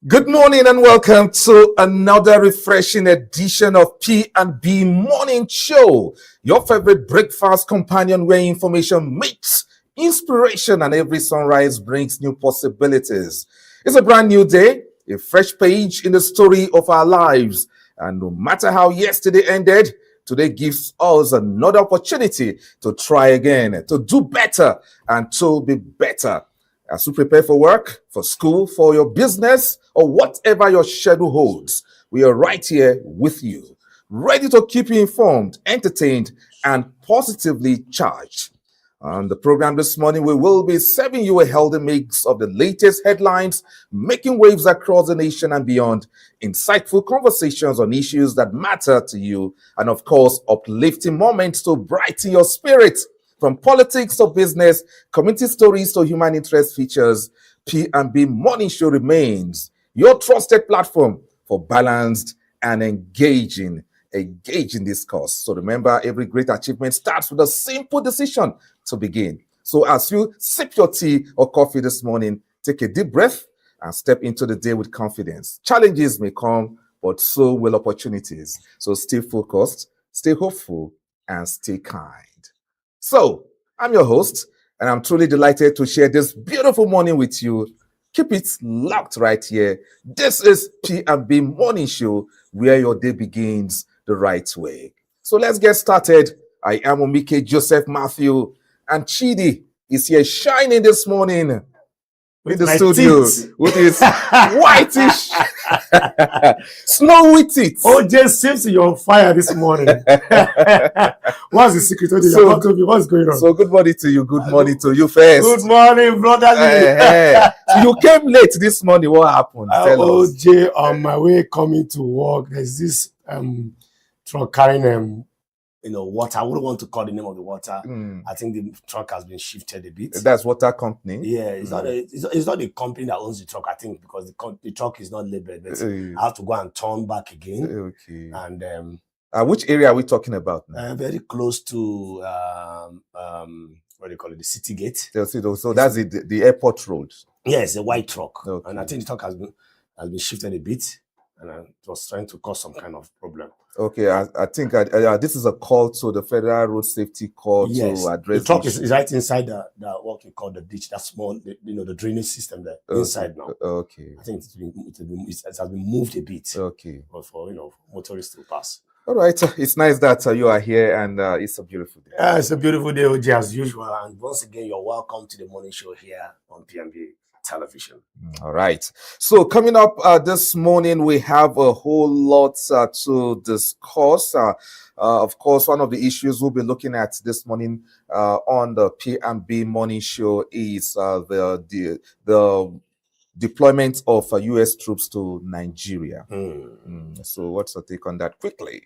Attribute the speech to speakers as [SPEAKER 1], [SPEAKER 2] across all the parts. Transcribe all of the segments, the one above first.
[SPEAKER 1] Good morning and welcome to another refreshing edition of P&B Morning Show, your favorite breakfast companion where information meets inspiration and every sunrise brings new possibilities. It's a brand new day, a fresh page in the story of our lives. And no matter how yesterday ended, today gives us another opportunity to try again, to do better, and to be better. As you prepare for work, for school, for your business, or whatever your schedule holds, we are right here with you, ready to keep you informed, entertained, and positively charged. On the program this morning, we will be serving you a healthy mix of the latest headlines, making waves across the nation and beyond, insightful conversations on issues that matter to you, and of course, uplifting moments to brighten your spirit. From politics to business, community stories to human interest features, P&B Morning Show remains your trusted platform for balanced and engaging discourse. So remember, every great achievement starts with a simple decision to begin. So as you sip your tea or coffee this morning, take a deep breath and step into the day with confidence. Challenges may come, but so will opportunities. So stay focused, stay hopeful, and stay kind. So, I'm your host, and I'm truly delighted to share this beautiful morning with you. Keep it locked right here. This is P&B Morning Show, where your day begins the right way. So let's get started. I am Omike Joseph Matthew, and Chidi is here shining this morning in the studio with his whitish snowy teeth.
[SPEAKER 2] OJ seems you're on fire this morning. What's the secret? What's going on?
[SPEAKER 1] So good morning to you. Good morning to you first.
[SPEAKER 2] Good morning, brother.
[SPEAKER 1] So you came late this morning. What happened? Tell us.
[SPEAKER 2] OJ, on my way coming to work, there's this truck carrying water. I wouldn't want to call the name of the water. I think the truck has been shifted a bit.
[SPEAKER 1] That's water company.
[SPEAKER 2] Yeah, it's not the company that owns the truck. I think because the truck is not labeled. But I have to go and turn back again.
[SPEAKER 1] Okay.
[SPEAKER 2] And
[SPEAKER 1] which area are we talking about now?
[SPEAKER 2] very close to what do you call it? The city gate.
[SPEAKER 1] So that's the airport road.
[SPEAKER 2] Yes, a white truck.
[SPEAKER 1] Okay.
[SPEAKER 2] And I think the truck has been shifted a bit, and it was trying to cause some kind of problem.
[SPEAKER 1] Okay, I think this is a call to the Federal Road Safety Corps to address
[SPEAKER 2] the truck is right inside the what we call the ditch, that small, the drainage system there inside now.
[SPEAKER 1] Okay.
[SPEAKER 2] I think it has been moved a bit.
[SPEAKER 1] Okay.
[SPEAKER 2] For motorists to pass.
[SPEAKER 1] All right, it's nice that you are here, and it's a beautiful day.
[SPEAKER 2] It's a beautiful day, OJ, as usual. And once again, you're welcome to the morning show here on P&B Television.
[SPEAKER 1] All right. So coming up this morning, we have a whole lot to discuss. Of course, one of the issues we'll be looking at this morning on the P&B Morning Show is the deployment of U.S. troops to Nigeria. So what's your take on that quickly?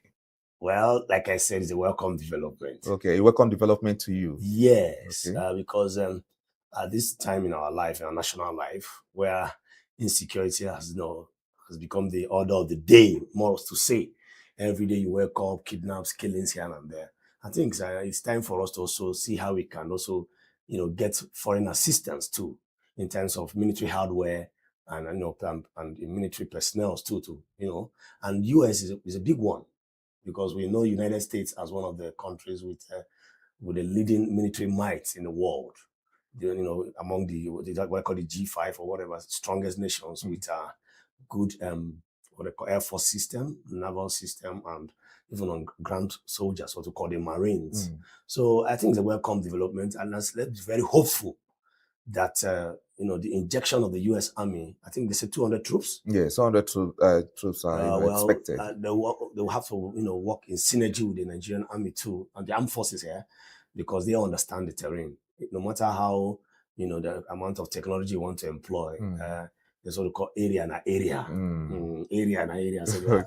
[SPEAKER 2] Well, like I said, it's a welcome development.
[SPEAKER 1] Okay, a welcome development to you.
[SPEAKER 2] Yes,
[SPEAKER 1] okay.
[SPEAKER 2] Because at this time in our life, in our national life, where insecurity has become the order of the day, more to say. Every day you wake up, kidnaps, killings here and there. I think it's time for us to also see how we can also, get foreign assistance too, in terms of military hardware and military personnel too. And US is a big one, because we know United States as one of the countries with the leading military might in the world. Among what I call the G5 or whatever, strongest nations with good what they call Air Force system, naval system, and even on ground soldiers, what we call the Marines. So I think it's a welcome development, and let's be very hopeful that the injection of the U.S. Army. I think they said 200 troops.
[SPEAKER 1] Yes, 200 troops are expected.
[SPEAKER 2] They will have to work in synergy with the Nigerian Army too, and the armed forces here, because they understand the terrain. No matter how the amount of technology you want to employ, there's what we call area and area. So,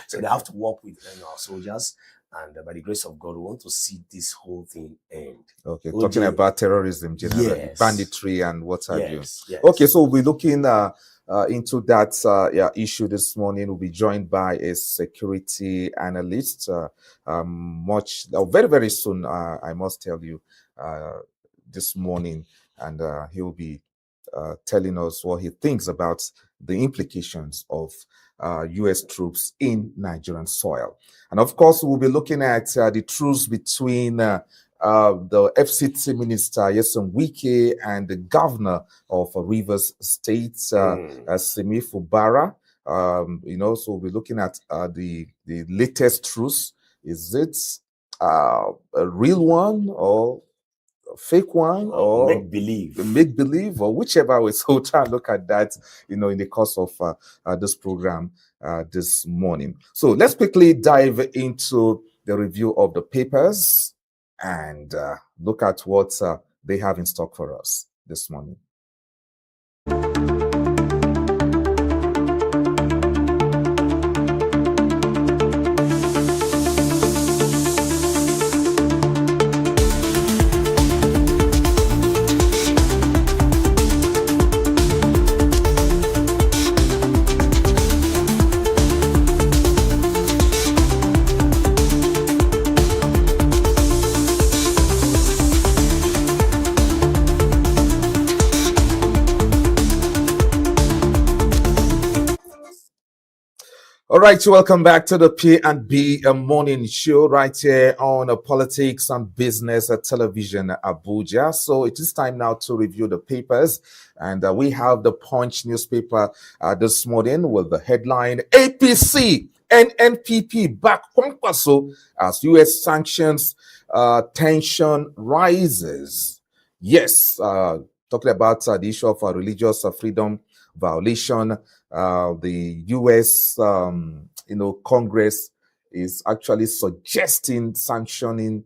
[SPEAKER 2] so they have to work with our soldiers, and by the grace of God, we want to see this whole thing end.
[SPEAKER 1] Okay, talking about terrorism generally, banditry and what have you.
[SPEAKER 2] Yes.
[SPEAKER 1] Okay, so we'll be looking into that issue this morning. We'll be joined by a security analyst very, very soon, I must tell you, this morning, and he'll be telling us what he thinks about the implications of U.S. troops in Nigerian soil. And of course, we'll be looking at the truce between the FCT minister, Yeson Wike, and the governor of Rivers State, Simi Fubara. So we'll be looking at the latest truce. Is it a real one or a fake one or make believe or whichever way? So we'll try and look at that in the course of this program this morning. So let's quickly dive into the review of the papers and look at what they have in stock for us this morning. All right, welcome back to the P&B morning show right here on Politics and Business Television Abuja. So it is time now to review the papers, and we have the Punch newspaper this morning with the headline APC and NPP back Kwankwaso as U.S. sanctions tension rises. Yes, talking about the issue of religious freedom violation. The U.S. Congress is actually suggesting sanctioning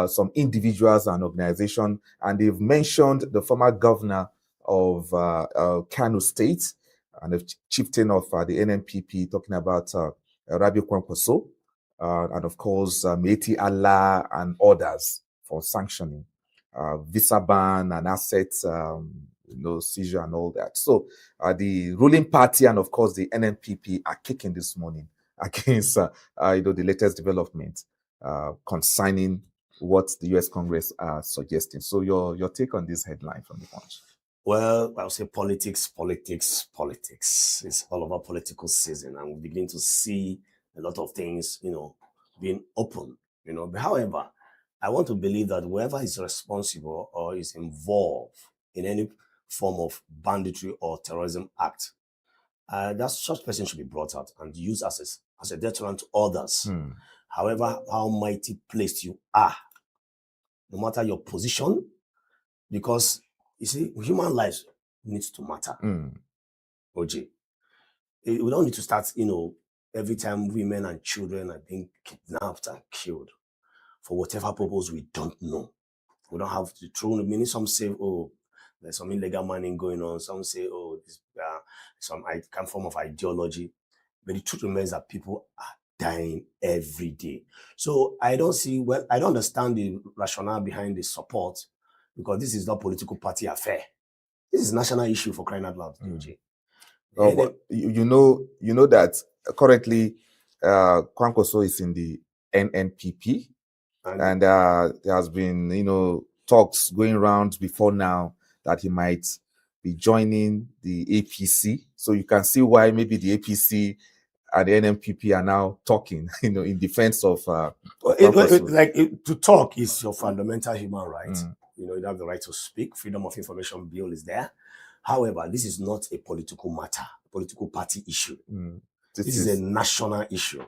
[SPEAKER 1] some individuals and organizations, and they've mentioned the former governor of Kano State and the chieftain of the NNPP, talking about Rabi Kwankwaso, and of course Meti Allah and others for sanctioning visa ban and assets seizure and all that. So the ruling party and of course the NNPP are kicking this morning against the latest development concerning what the U.S. Congress are suggesting. So your take on this headline from the Punch?
[SPEAKER 2] Well, I'll say politics. It's all about political season, and we begin to see a lot of things, being open. But however, I want to believe that whoever is responsible or is involved in any form of banditry or terrorism act, that such person should be brought out and used as a deterrent to others. However, how mighty placed you are, no matter your position, because you see, human lives needs to matter. OJ, we don't need to start, every time women and children are being kidnapped and killed for whatever purpose we don't know. We don't have the true meaning. Some say, oh, there's some illegal mining going on. Some say, oh, this some form of ideology. But the truth remains that people are dying every day. So I don't understand the rationale behind the support, because this is not political party affair. This is a national issue, for crying out loud.
[SPEAKER 1] Oh, but you know that currently Kwankwaso is in the NNPP, and there has been talks going around before now that he might be joining the APC. So you can see why maybe the APC and the NNPP are now talking, in defense of.
[SPEAKER 2] To talk is your fundamental human right. You have the right to speak. Freedom of Information Bill is there. However, this is not a political matter, a political party issue. This is a national issue.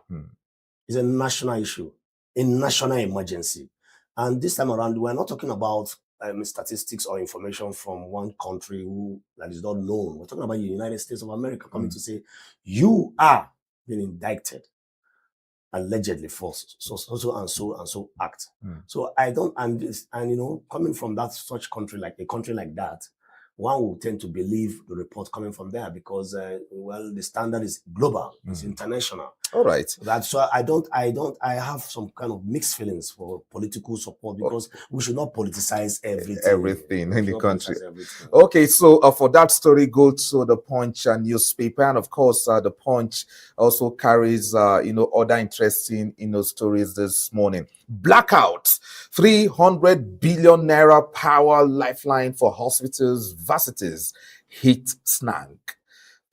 [SPEAKER 2] It's a national issue, a national emergency. And this time around, we're not talking about statistics or information from one country that is not known. We're talking about the United States of America coming to say, you are being indicted allegedly for so and so act. So I don't, and coming from such country, like a country like that, one will tend to believe the report coming from there, because the standard is global, it's international.
[SPEAKER 1] All right.
[SPEAKER 2] That's why I have some kind of mixed feelings for political support, because we should not politicize everything
[SPEAKER 1] in the country. Okay, so for that story, go to the Punch newspaper, and of course, the Punch also carries other interesting stories this morning. Blackout, 300 billion naira power lifeline for hospitals, varsities, hit snag.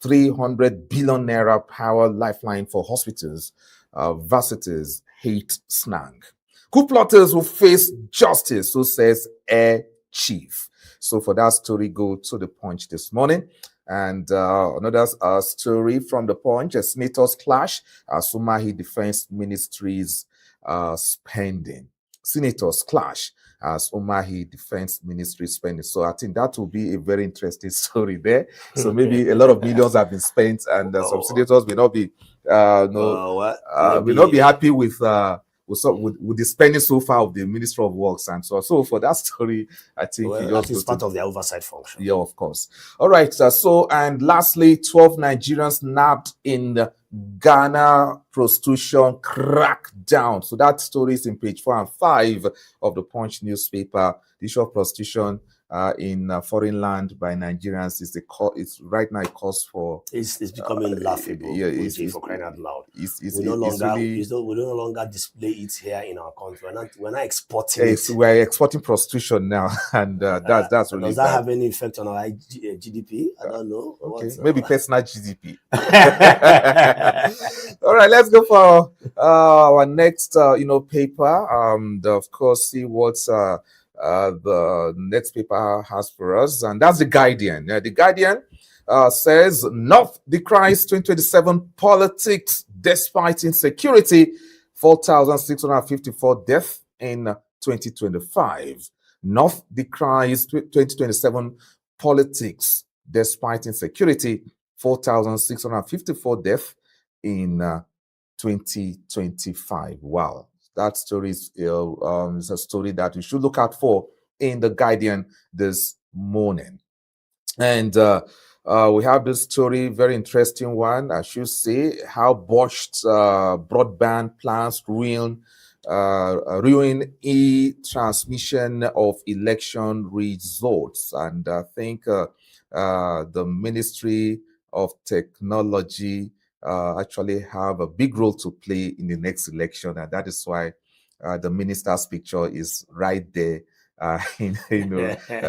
[SPEAKER 1] 300 billion naira power lifeline for hospitals, varsities, hit snag. Coup plotters will face justice, so says Air Chief. So for that story, go to the Punch this morning. And another story from the Punch, senators clash, Sumahi Defense Ministry's spending. Senators clash as Umahi Defense Ministry spending. So I think that will be a very interesting story there. So maybe a lot of millions have been spent, and some senators may not be will not be happy with the spending so far of the Ministry of Works and so on. So for that story, I think
[SPEAKER 2] that is part of the oversight function.
[SPEAKER 1] Yeah, of course. All right. And lastly, 12 Nigerians nabbed in the Ghana prostitution crackdown. So that story is in page 4 and 5 of the Punch newspaper. The issue of prostitution in foreign land by Nigerians is it's right now a cause for
[SPEAKER 2] it's becoming laughable.
[SPEAKER 1] Yeah,
[SPEAKER 2] it's for crying out loud. We no longer display it here in our country. We're not exporting it.
[SPEAKER 1] We're exporting prostitution now, and that's really
[SPEAKER 2] does that have any effect on our GDP? I don't know.
[SPEAKER 1] Okay, maybe personal GDP. All right, let's go for our next paper. Of course, see what's the next paper has for us, and that's The Guardian. The Guardian says North decries 2027 politics despite insecurity, 4,654 deaths in 2025. North decries 2027 politics despite insecurity, 4,654 deaths in 2025. Wow. That story is a story that you should look out for in The Guardian this morning. And we have this story, very interesting one, I should say, how botched broadband plans ruin e-transmission of election results. And I think the Ministry of Technology actually have a big role to play in the next election, and that is why the minister's picture is right there.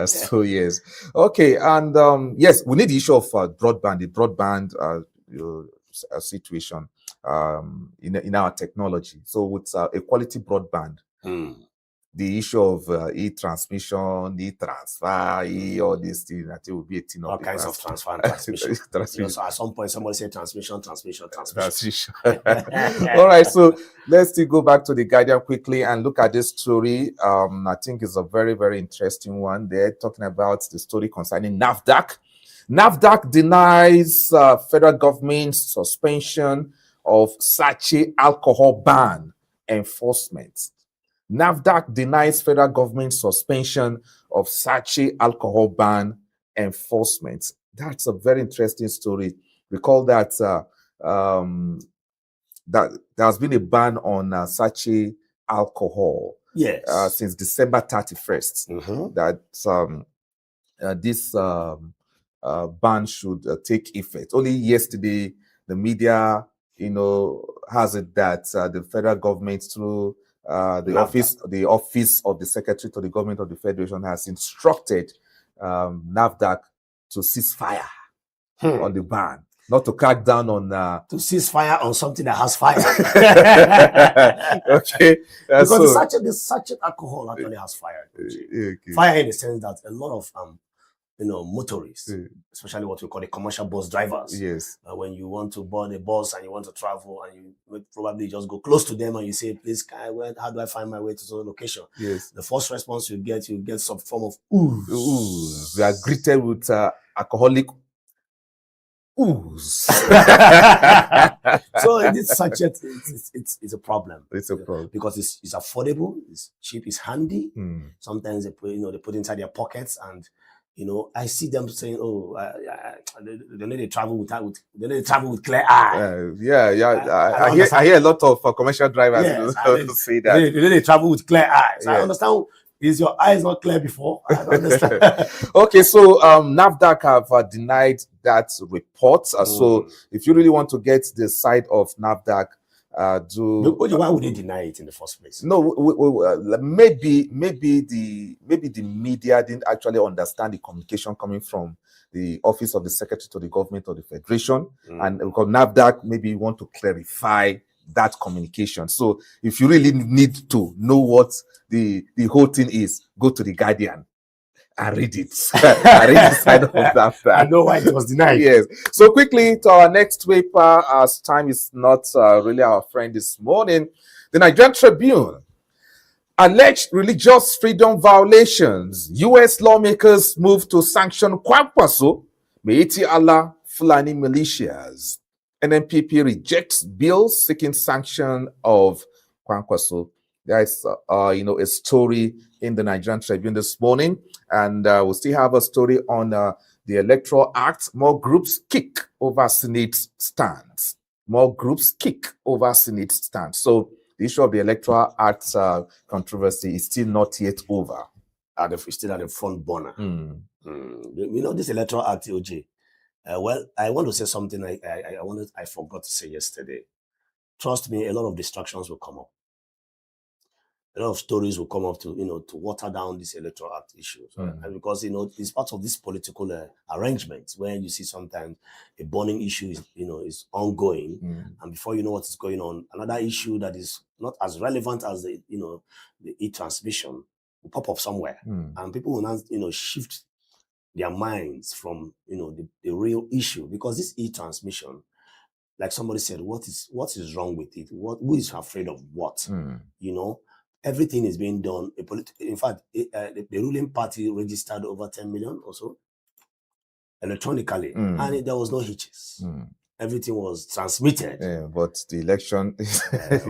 [SPEAKER 1] So yes, okay, and yes, we need the issue of broadband, the broadband situation in our technology. So with a quality broadband. The issue of e-transmission, e-transfer, all these things, I think will be a thing of
[SPEAKER 2] all kinds of transfer and transmission. So at some point, somebody said transmission.
[SPEAKER 1] All right, so let's still go back to The Guardian quickly and look at this story. I think it's a very, very interesting one. They're talking about the story concerning NAFDAC. NAFDAC denies federal government suspension of Sachi alcohol ban enforcement. NAFDAC denies federal government suspension of Sachi alcohol ban enforcement. That's a very interesting story. Recall that that there has been a ban on Sachi alcohol since December 31st. That this ban should take effect. Only yesterday, the media, has it that the federal government through the office of the Secretary to the Government of the Federation has instructed NAFDAC to cease fire on the ban, not to crack down on
[SPEAKER 2] to cease fire on something that has fire.
[SPEAKER 1] Okay,
[SPEAKER 2] because the sachet alcohol actually has fire. Okay. Fire in the sense that a lot of motorists, especially what we call the commercial bus drivers.
[SPEAKER 1] Yes.
[SPEAKER 2] When you want to board a bus and you want to travel, and you would probably just go close to them and you say, "Please, how do I find my way to the location?"
[SPEAKER 1] Yes.
[SPEAKER 2] The first response you get some form of ooze.
[SPEAKER 1] Ooze. We are greeted with alcoholic ooze.
[SPEAKER 2] So this sachet, it's a problem.
[SPEAKER 1] It's a problem
[SPEAKER 2] because it's affordable, it's cheap, it's handy. Sometimes they put inside their pockets, and I see them saying, "Oh, they need to travel with clear eye."
[SPEAKER 1] I hear a lot of commercial drivers say that
[SPEAKER 2] they need to travel with clear eyes. I understand. Is your eyes not clear before? I don't understand.
[SPEAKER 1] Okay, so NAFDAC have denied that report. So if you really want to get the side of NAFDAC,
[SPEAKER 2] Why would they deny it in the first place?
[SPEAKER 1] No, maybe the media didn't actually understand the communication coming from the office of the secretary to the government of the federation, and because NAFDAC maybe want to clarify that communication. So if you really need to know what the whole thing is, go to the Guardian and read it. I read the side of that.
[SPEAKER 2] I know why it was denied.
[SPEAKER 1] Yes. So quickly to our next paper, as time is not really our friend this morning. The Nigerian Tribune. Alleged religious freedom violations. U.S. lawmakers move to sanction Kwankwaso, Meiti Allah, Fulani militias. NNPP rejects bill seeking sanction of Kwankwaso. There is, a story in the Nigerian Tribune this morning, and we'll still have a story on the Electoral Act. More groups kick over Senate stands. More groups kick over Senate stands. So the issue of the Electoral Act controversy is still not yet over.
[SPEAKER 2] Still at the front burner. This Electoral Act, OJ. Well, I want to say something I forgot to say yesterday. Trust me, a lot of distractions will come up. A lot of stories will come up to water down this Electoral Act issue. And because it's part of this political arrangement where you see sometimes a burning issue is ongoing, and before you know what is going on, another issue that is not as relevant as the e-transmission will pop up somewhere, and people will now shift their minds from the real issue, because this e-transmission, like somebody said, what is wrong with it? Who is afraid of what? Everything is being done. In fact, the ruling party registered over 10 million or so electronically, and there was no hitches. Everything was transmitted.
[SPEAKER 1] Yeah, but the election...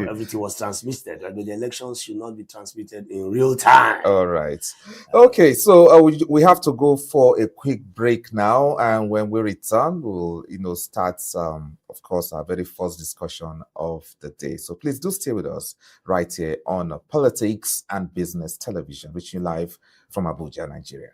[SPEAKER 2] everything was transmitted. But the elections should not be transmitted in real time.
[SPEAKER 1] All right. Okay, so we have to go for a quick break now. And when we return, we'll start, of course, our very first discussion of the day. So please do stay with us right here on Politics and Business Television, reaching you live from Abuja, Nigeria.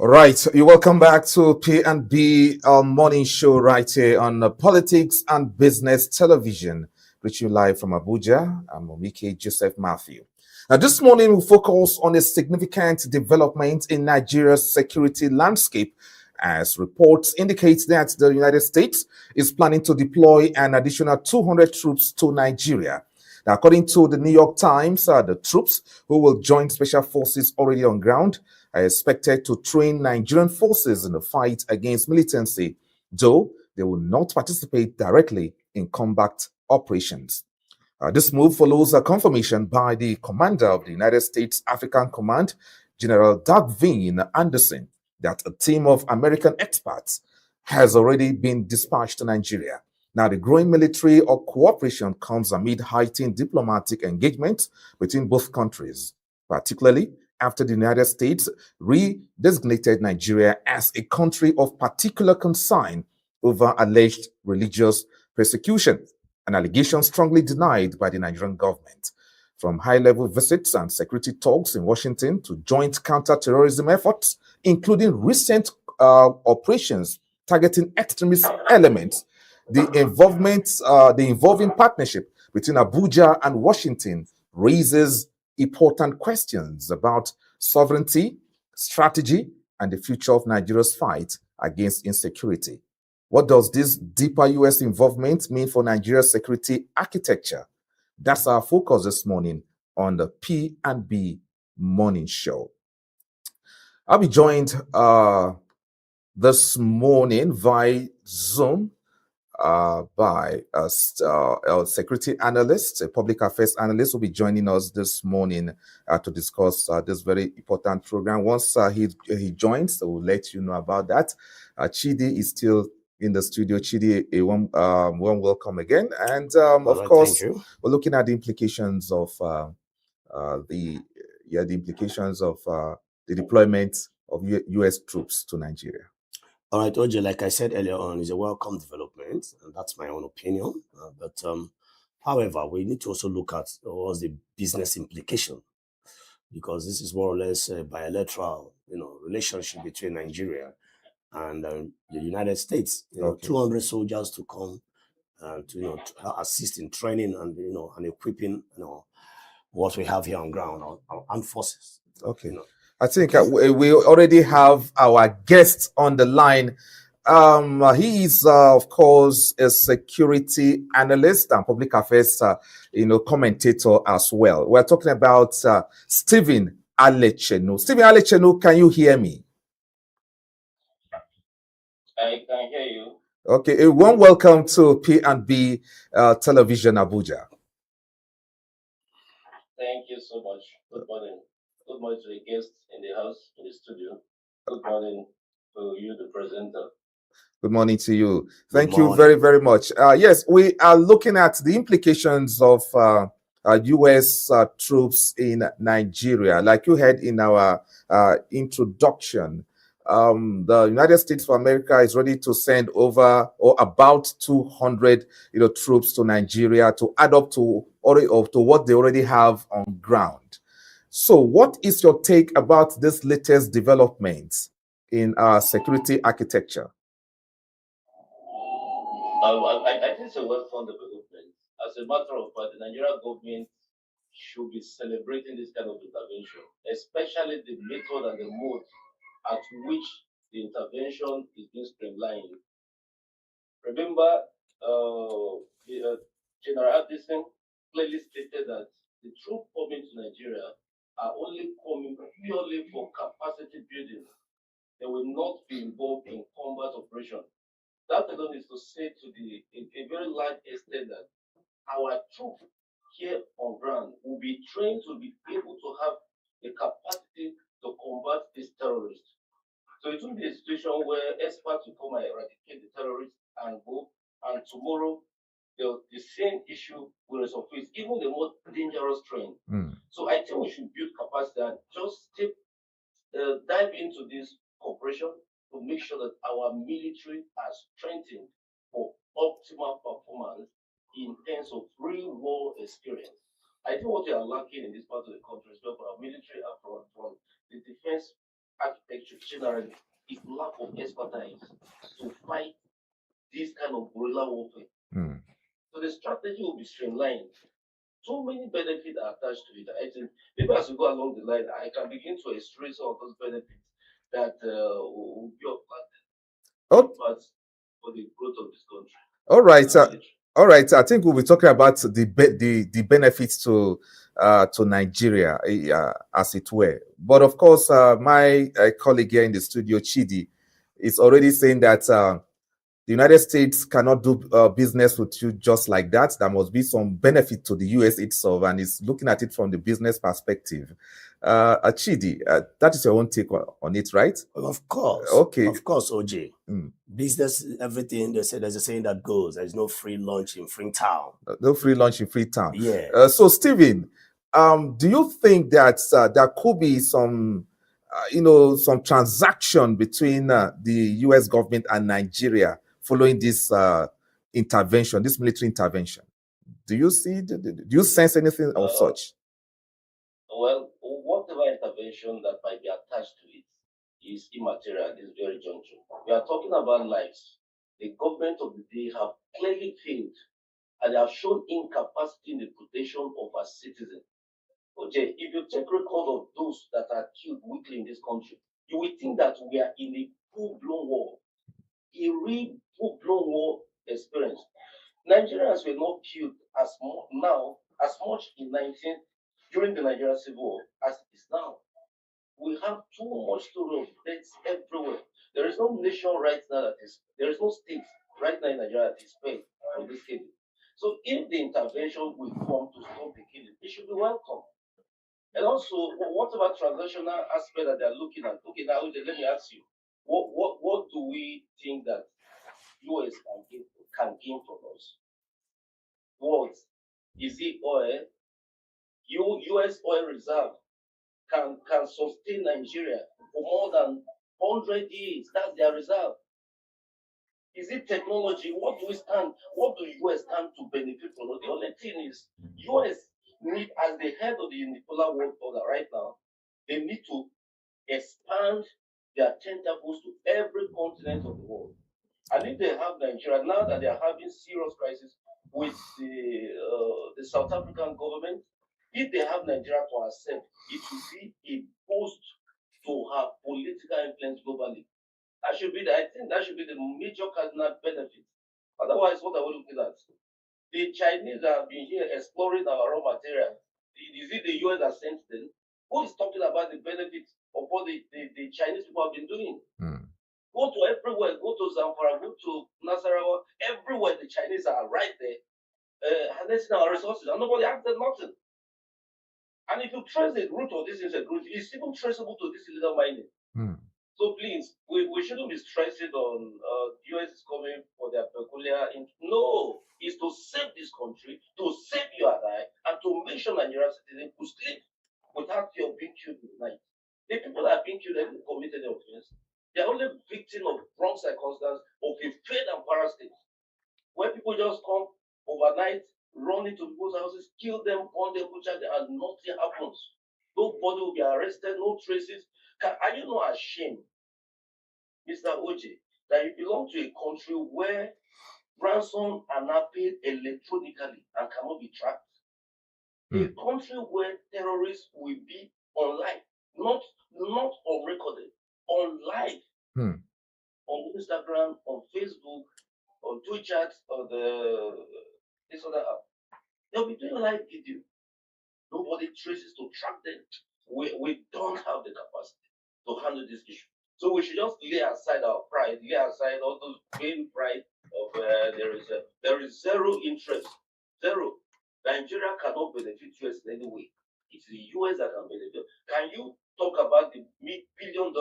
[SPEAKER 1] All right, you welcome back to P&B morning show right here on Politics and Business Television, reaching live from Abuja. I'm Omike Joseph Matthew. Now, this morning we focus on a significant development in Nigeria's security landscape, as reports indicate that the United States is planning to deploy an additional 200 troops to Nigeria. Now, according to the New York Times, the troops who will join special forces already on ground are expected to train Nigerian forces in the fight against militancy, though they will not participate directly in combat operations. This move follows a confirmation by the commander of the United States African Command, General Vin Anderson, that a team of American experts has already been dispatched to Nigeria. Now, the growing military or cooperation comes amid heightened diplomatic engagement between both countries, particularly after the United States redesignated Nigeria as a country of particular concern over alleged religious persecution, an allegation strongly denied by the Nigerian government. From high-level visits and security talks in Washington to joint counter-terrorism efforts, including recent operations targeting extremist elements, the involving partnership between Abuja and Washington raises important questions about sovereignty, strategy, and the future of Nigeria's fight against insecurity. What does this deeper U.S. involvement mean for Nigeria's security architecture? That's our focus this morning on the P&B Morning Show. I'll be joined this morning via Zoom by a security analyst, a public affairs analyst, will be joining us this morning to discuss this very important program. Once he joins, we'll let you know about that. Chidi is still in the studio. Chidi, a warm welcome again. And of course, we're looking at the implications of the implications of the deployment of U.S. troops to Nigeria.
[SPEAKER 2] All right, OJ, like I said earlier on, is a welcome development, and that's my own opinion. However, we need to also look at what's the business implication, because this is more or less a bilateral, relationship between Nigeria and the United States. 200 soldiers to come to assist in training and and equipping what we have here on ground, our armed forces.
[SPEAKER 1] Okay. I think we already have our guest on the line. He is, of course, a security analyst and public affairs, commentator as well. We're talking about Stephen Alechenu. Stephen Alechenu, can you hear me?
[SPEAKER 3] I can hear you.
[SPEAKER 1] Okay. A warm welcome to P&B Television Abuja.
[SPEAKER 3] Thank you so much. Good morning. Good morning to the guests in the house, in the studio. Good morning to you, the presenter.
[SPEAKER 1] Good morning to you. Thank you very, very much. Yes, we are looking at the implications of U.S. Troops in Nigeria. Like you heard in our introduction, the United States of America is ready to send over or about 200, troops to Nigeria to add up to what they already have on ground. So, what is your take about this latest developments in our security architecture?
[SPEAKER 3] I think it's a well-found development. As a matter of fact, the Nigerian government should be celebrating this kind of intervention, especially the method and the mode at which the intervention is being streamlined. Remember, General Addison clearly stated that the troops coming to Nigeria are only coming purely for capacity building. They will not be involved in combat operation. That alone is to say to a very large extent that our troops here on ground will be trained to be able to have the capacity to combat these terrorists. So it will be a situation where experts will come and eradicate the terrorists and go, and tomorrow the same issue will resurface, even the most dangerous strain. So I think we should build capacity and just dive into this cooperation to make sure that our military are strengthened for optimal performance in terms of real world experience. I think what we are lacking in this part of the country is for our military and from the defense architecture generally is lack of expertise to fight this kind of guerrilla warfare.
[SPEAKER 1] Mm.
[SPEAKER 3] So the strategy will be streamlined. So many benefits are attached to it. I think maybe as we go along the line, I can begin to illustrate some of those benefits that will be of
[SPEAKER 1] Oh,
[SPEAKER 3] impact for the growth of this country.
[SPEAKER 1] all right.
[SPEAKER 3] Military.
[SPEAKER 1] All right. I think we'll be talking about the benefits to Nigeria, as it were. But of course, my colleague here in the studio, Chidi, is already saying that the United States cannot do business with you just like that. There must be some benefit to the US itself, and is looking at it from the business perspective. Chidi, that is your own take on it, right?
[SPEAKER 2] Well, of course.
[SPEAKER 1] Okay.
[SPEAKER 2] Of course, OJ.
[SPEAKER 1] Mm.
[SPEAKER 2] Business, everything, they say there's a saying that goes, there's no free lunch in Freetown.
[SPEAKER 1] No free lunch in Freetown.
[SPEAKER 2] Yeah.
[SPEAKER 1] So, Stephen, do you think that there could be some, some transaction between the U.S. government and Nigeria following this intervention, this military intervention? Do you see? Do you sense anything of such?
[SPEAKER 3] Well, whatever intervention that might be attached to it is immaterial at this very juncture. We are talking about lives. The government of the day have clearly failed and they have shown incapacity in the protection of our citizens. Okay, if you take record of those that are killed weekly in this country, you will think that we are in a full-blown war, a real full-blown war experience. Nigerians were not killed as much in during the Nigerian Civil War as it is now. We have too much story of deaths everywhere. There is no nation right now there is no state right now in Nigeria that is spared from this killing. So if the intervention will come to stop the killing, it should be welcome. And also, what about transactional aspect that they're looking at? Okay, now let me ask you, what do we think that US can gain from us? What is it oil? US oil reserve can sustain Nigeria for more than 100 years. That's their reserve. Is it technology? What do the US stand to benefit from? The only thing is US need, as the head of the unipolar world order right now, they need to expand their tentacles to every continent of the world. And if they have Nigeria, now that they are having serious crisis with the South African government, if they have Nigeria to accept, it will be a boost to have political influence globally. I think that should be the major cardinal benefit. Otherwise, what are we looking at? The Chinese have been here exploring our raw material. Is it the US that sent them? Who is talking about the benefits of what the Chinese people have been doing?
[SPEAKER 1] Mm.
[SPEAKER 3] Go to everywhere, go to Zamfara, go to Nasarawa, everywhere the Chinese are right there, harnessing our resources, and nobody asked them nothing. And if you trace the root of this insecurity, it's even traceable to this illegal mining.
[SPEAKER 1] Mm.
[SPEAKER 3] So please, we shouldn't be stressing on US is coming for their peculiar. No, it's to save this country, to save you and I, and to make sure Nigerian citizens could sleep without fear of being killed in the night. The people that are being killed haven't committed any offense. They are only victims of wrong circumstances of a failed and para state, where people just come overnight, run into people's houses, kill them, burn them, butcher them, and nothing happens. Nobody will be arrested, no traces. Are you not ashamed, Mr. Oji, that you belong to a country where ransom are now paid electronically and cannot be tracked? A country where terrorists will be online, not unrecorded, on live, on Instagram, on Facebook, on Twitter, or this other app. They'll be doing live video. Nobody traces to track them. We don't have the capacity to handle this issue. So we should just lay aside our pride, lay aside all those vain pride of there is zero interest. Zero. Nigeria cannot benefit US in any way. It's the US that can benefit. Can you talk about the $1 billion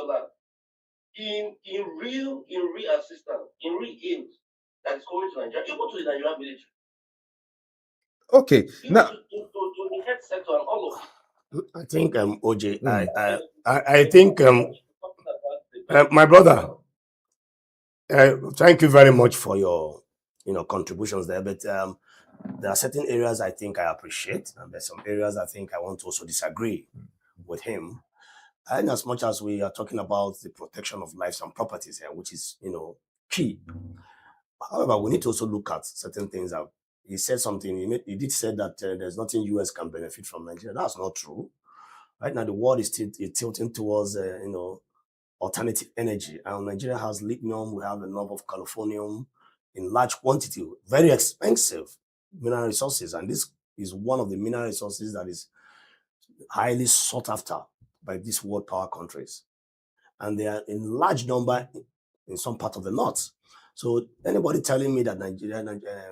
[SPEAKER 3] in real assistance, in real aid that is coming to Nigeria, even to the Nigerian military?
[SPEAKER 1] Okay. Now,
[SPEAKER 3] to the health sector and all of it.
[SPEAKER 2] I think OJ, I think my brother, thank you very much for your contributions there. But there are certain areas I think I appreciate, and there's some areas I think I want to also disagree with him. And as much as we are talking about the protection of lives and properties here, which is, key. However, we need to also look at certain things that he said something. He did say that there's nothing US can benefit from Nigeria. That's not true. Right now, the world is tilting towards, alternative energy. And Nigeria has lithium. We have enough of californium in large quantity, very expensive mineral resources. And this is one of the mineral resources that is highly sought after by these world power countries. And they are in large number in some part of the north. So anybody telling me that Nigeria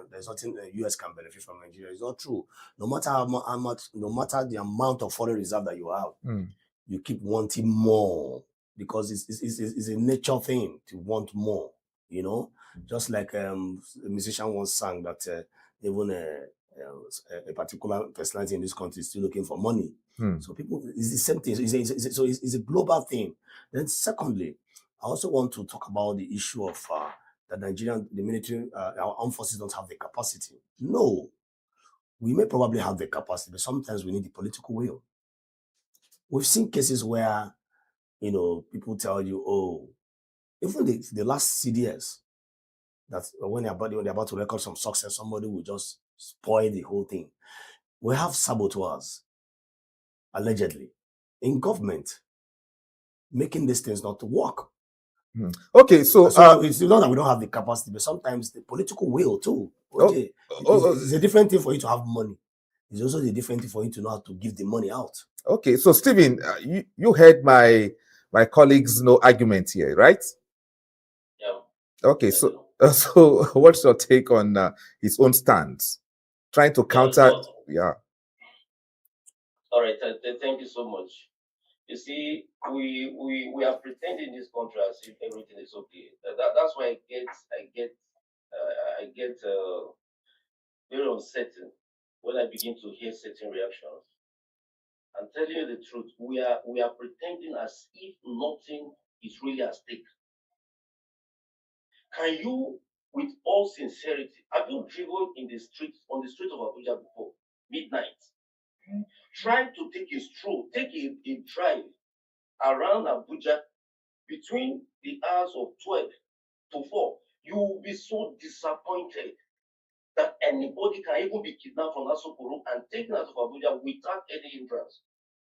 [SPEAKER 2] there's nothing the US can benefit from Nigeria is not true. No matter how much, no matter the amount of foreign reserve that you have, you keep wanting more because it's a nature thing to want more. Just like a musician once sang that even a particular personality in this country is still looking for money. So people, it's the same thing. It's a global thing. Then secondly, I also want to talk about the issue of the military, our armed forces don't have the capacity. No, we may probably have the capacity, but sometimes we need the political will. We've seen cases where, people tell you, oh, even the last CDS, that when they're about to record some success, somebody will just spoil the whole thing. We have saboteurs, allegedly, in government, making these things not to work.
[SPEAKER 1] Okay, so
[SPEAKER 2] it's not that we don't have the capacity, but sometimes the political will too. It's a different thing for you to have money. It's also a different thing for you to know how to give the money out.
[SPEAKER 1] Okay, so Stephen, you heard my colleague's argument here, right?
[SPEAKER 3] Yeah.
[SPEAKER 1] Okay, so what's your take on his own stance, trying to counter? Yeah.
[SPEAKER 3] All right. Thank you so much. You see, we are pretending in this country as if everything is okay. That's why I get very uncertain when I begin to hear certain reactions. I'm telling you the truth. We are pretending as if nothing is really at stake. Can you, with all sincerity, have you driven on the street of Abuja before midnight? Try to take a drive around Abuja between the hours of 12 to 4. You will be so disappointed that anybody can even be kidnapped from Asokoro and taken out of Abuja without any hindrance.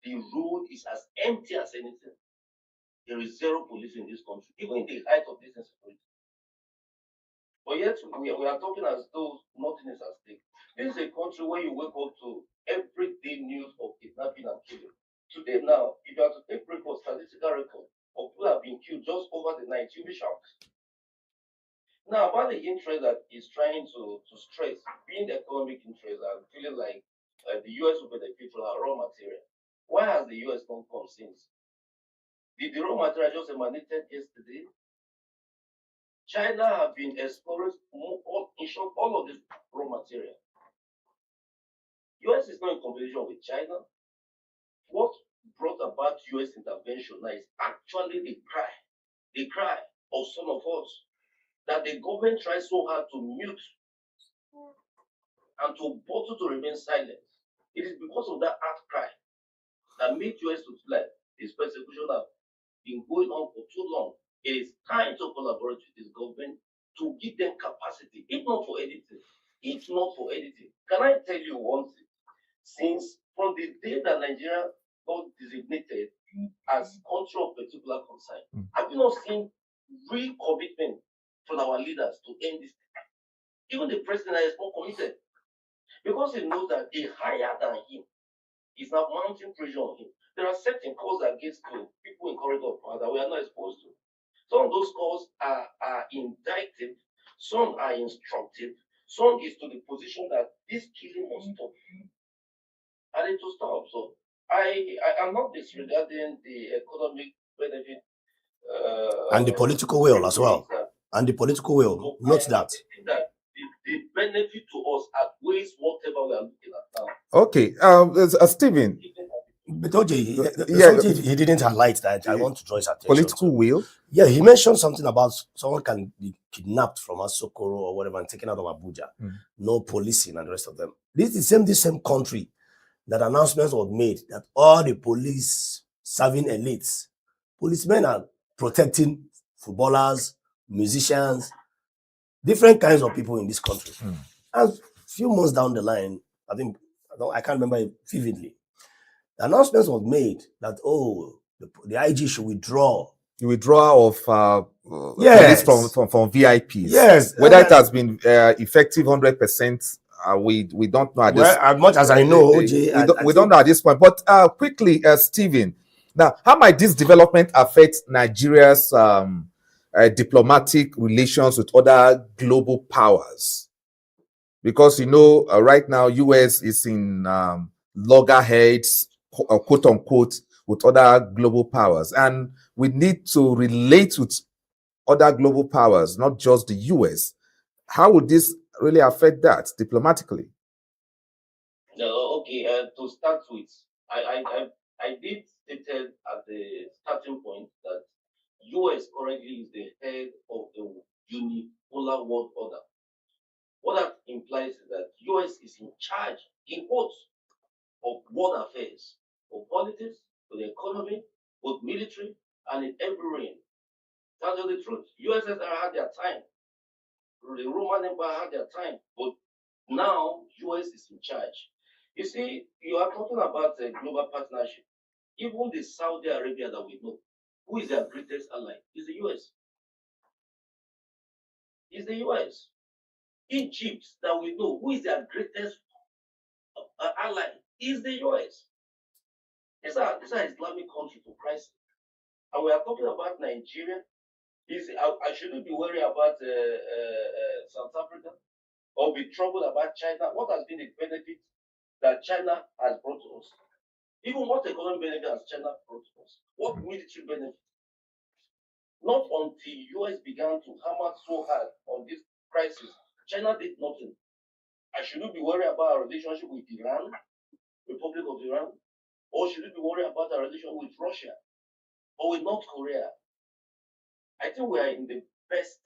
[SPEAKER 3] The road is as empty as anything. There is zero police in this country, even in the height of this insecurity. But yet, we are talking as though nothing is at stake. This is a country where you wake up to everyday news of kidnapping and killing. Today, now, if you are to take record, statistical record of people have been killed just over the night, you'll be shocked. Now, about the interest that is trying to stress, being the economic interest and feeling like the US will benefit from our raw material. Why has the US not come since? Did the raw material just emanated yesterday? China have been exploring all of this raw material. US is not in competition with China. What brought about US intervention now is actually the cry of some of us that the government tries so hard to mute and to bottle to remain silent. It is because of that outcry that made US to feel like this persecution have been going on for too long. It is time to collaborate with this government to give them capacity, if not for anything. Can I tell you one thing? Since from the day that Nigeria got designated as country of particular concern, have you not seen real commitment from our leaders to end this? Even the president is more committed because he knows that a higher than him is now mounting pressure on him. There are certain calls against people in corridor that we are not exposed to. Some of those calls are indictive, some are instructive, some is to the position that this killing must stop. And it will stop. So I am not disregarding the economic benefit
[SPEAKER 2] and the political will as well. And the political will. Note that.
[SPEAKER 3] The benefit to us outweighs whatever we are looking at now.
[SPEAKER 1] Okay, Stephen.
[SPEAKER 2] But something he didn't highlight that I want to draw his attention
[SPEAKER 1] political
[SPEAKER 2] to.
[SPEAKER 1] will?
[SPEAKER 2] Yeah, he mentioned something about someone can be kidnapped from Asokoro or whatever and taken out of Abuja. No policing and the rest of them. This is the same country that announcements were made that all the police serving elites. Policemen are protecting footballers, musicians, different kinds of people in this country. And a few months down the line, I can't remember it vividly, the announcement was made that, the IG should withdraw.
[SPEAKER 1] The withdrawal of
[SPEAKER 2] Yes.
[SPEAKER 1] police from VIPs.
[SPEAKER 2] Yes.
[SPEAKER 1] Whether it has been effective 100%, we don't know at this.
[SPEAKER 2] As much as I know, OJ,
[SPEAKER 1] we don't know at this point. But quickly, Stephen, now, how might this development affect Nigeria's diplomatic relations with other global powers? Because right now, US is in loggerheads, quote unquote, with other global powers, and we need to relate with other global powers, not just the US. How would this really affect that diplomatically?
[SPEAKER 3] Okay, to start with, I did stated at the starting point that US currently is the head of the unipolar world order. What that implies is that US is in charge, in quotes, of world affairs, of politics, of the economy, both military and in every realm. Tell you the truth, USSR had their time. The Roman Empire had their time, but now US is in charge. You see, you are talking about a global partnership. Even the Saudi Arabia that we know, who is their greatest ally, is the US. Is the US. Egypt that we know, who is their greatest ally, is the US. These are Islamic countries for Christ. And we are talking about Nigeria. I shouldn't be worried about South Africa or be troubled about China. What has been the benefit that China has brought to us? Even what economic benefit has China brought to us? What military benefit? Not until US began to hammer so hard on this crisis, China did nothing. I shouldn't be worried about our relationship with Iran, Republic of Iran, or should we be worried about our relationship with Russia or with North Korea? I think we are in the best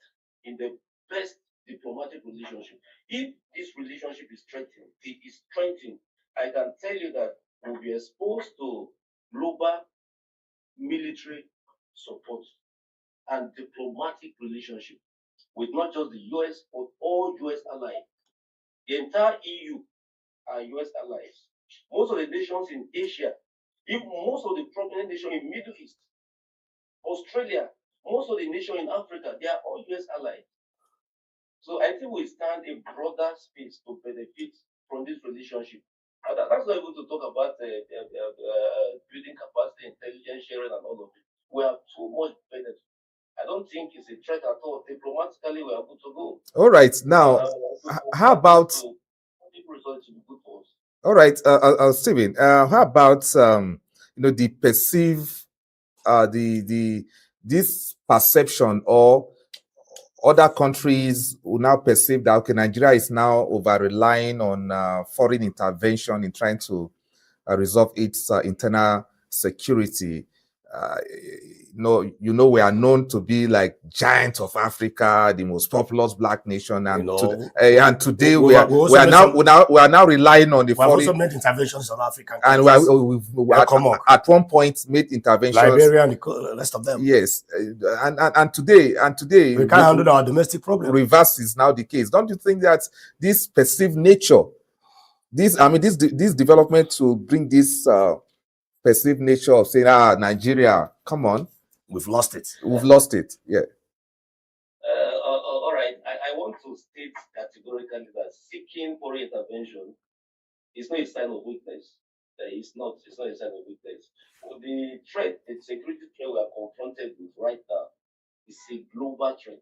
[SPEAKER 3] diplomatic relationship. If this relationship is strengthened, I can tell you that we'll be exposed to global military support and diplomatic relationship with not just the US, but all US allies. The entire EU are US allies. Most of the nations in Asia, even most of the prominent nations in Middle East, Australia, most of the nations in Africa, they are all US allies. So I think we stand a broader space to benefit from this relationship. And that's not able to talk about building capacity, intelligence sharing, and all of it. We have too much benefit. I don't think it's a threat at all. Diplomatically, we are good to go.
[SPEAKER 1] All right. Now, how about
[SPEAKER 3] people resort to be good for us?
[SPEAKER 1] All right, Stephen. How about the perceive this perception, or other countries will now perceive that Nigeria is now over relying on foreign intervention in trying to resolve its internal security. We are known to be like giant of Africa, the most populous black nation, and today we are now relying on the
[SPEAKER 2] foreign. We have also made interventions on African countries,
[SPEAKER 1] and at one point made interventions.
[SPEAKER 2] Liberia and the rest of them.
[SPEAKER 1] Yes, and today
[SPEAKER 2] we can't handle our domestic problem.
[SPEAKER 1] Reverse is now the case. Don't you think that this perceived nature, this development to bring this perceived nature of saying, Nigeria, come on,
[SPEAKER 2] we've lost it.
[SPEAKER 1] We've lost it. Yeah.
[SPEAKER 3] All right. I want to state categorically that seeking foreign intervention is not a sign of weakness. It's not a sign of weakness. The threat, the security threat we are confronted with right now is a global threat.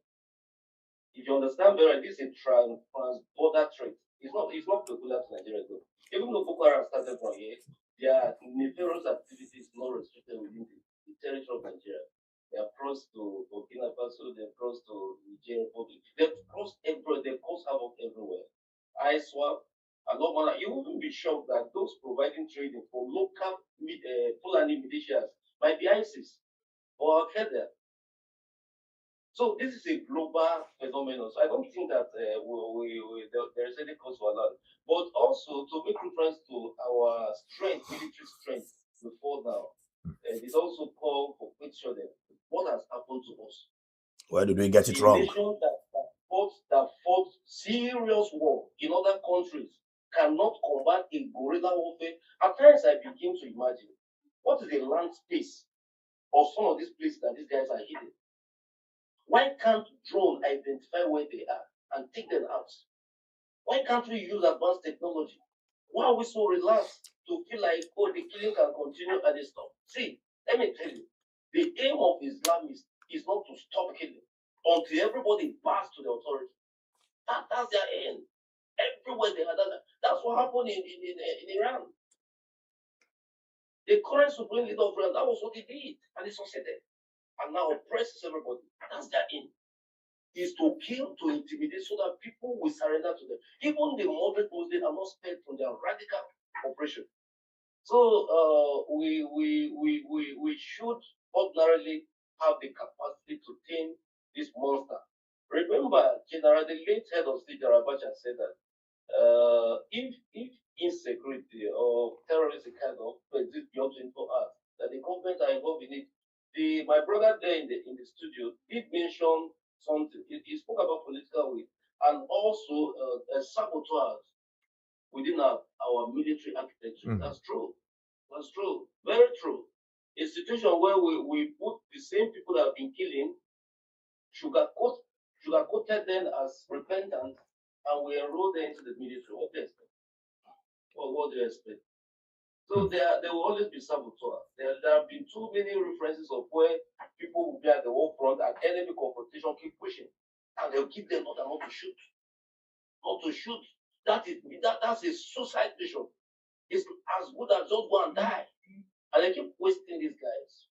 [SPEAKER 3] If you understand very well, this is a trans-border threat. It's not peculiar to Nigeria though. Even though Boko Haram started from here, their nefarious activities not restricted within the territory of Nigeria. They have crossed to Burkina Faso, they have crossed to Niger Republic. They've crossed everywhere, they cause havoc everywhere. I swap, and no matter, you wouldn't be shocked that those providing trading for local Fulani militias might be ISIS or Al Qaeda. So this is a global phenomenon. So I don't think that there is any cause for alarm. But also to make reference to our strength, military strength before now, the
[SPEAKER 2] Where did we get it
[SPEAKER 3] A
[SPEAKER 2] wrong?
[SPEAKER 3] nation that fought serious war in other countries cannot combat a guerrilla warfare. At times, I begin to imagine what is the land space of some of these places that these guys are hidden. Why can't drone identify where they are and take them out? Why can't we use advanced technology? Why are we so relaxed to feel like, oh, the killing can continue and they stop? See, let me tell you, the aim of Islamists is not to stop killing until everybody bows to the authority. That's their aim. Everywhere they are. That's what happened in Iran. The current supreme leader of Iran, that was what he did, and he succeeded. And now oppresses everybody. That's their aim. Is to kill, to intimidate, so that people will surrender to them. Even the moderate Muslims are not spared from their radical oppression. So we should ordinarily have the capacity to tame this monster. Remember, General, the late head of state, Jarabacha, said that if insecurity or terrorism kind of exist beyond 24 hours, that the government are involved in it. My brother there in the studio did mention something. He spoke about political will and also saboteurs within our military architecture.
[SPEAKER 1] Mhm.
[SPEAKER 3] That's true. That's true. Very true. A situation where we put the same people that have been killing, sugarcoated them as repentant, and we enroll them into the military. What do you expect? What do you expect? So there will always be saboteurs. There have been too many references of where people will be at the war front and enemy confrontation keep pushing. And they'll keep them not to shoot. Not to shoot. That's a suicide mission. It's as good as just go and die. And they keep wasting these guys.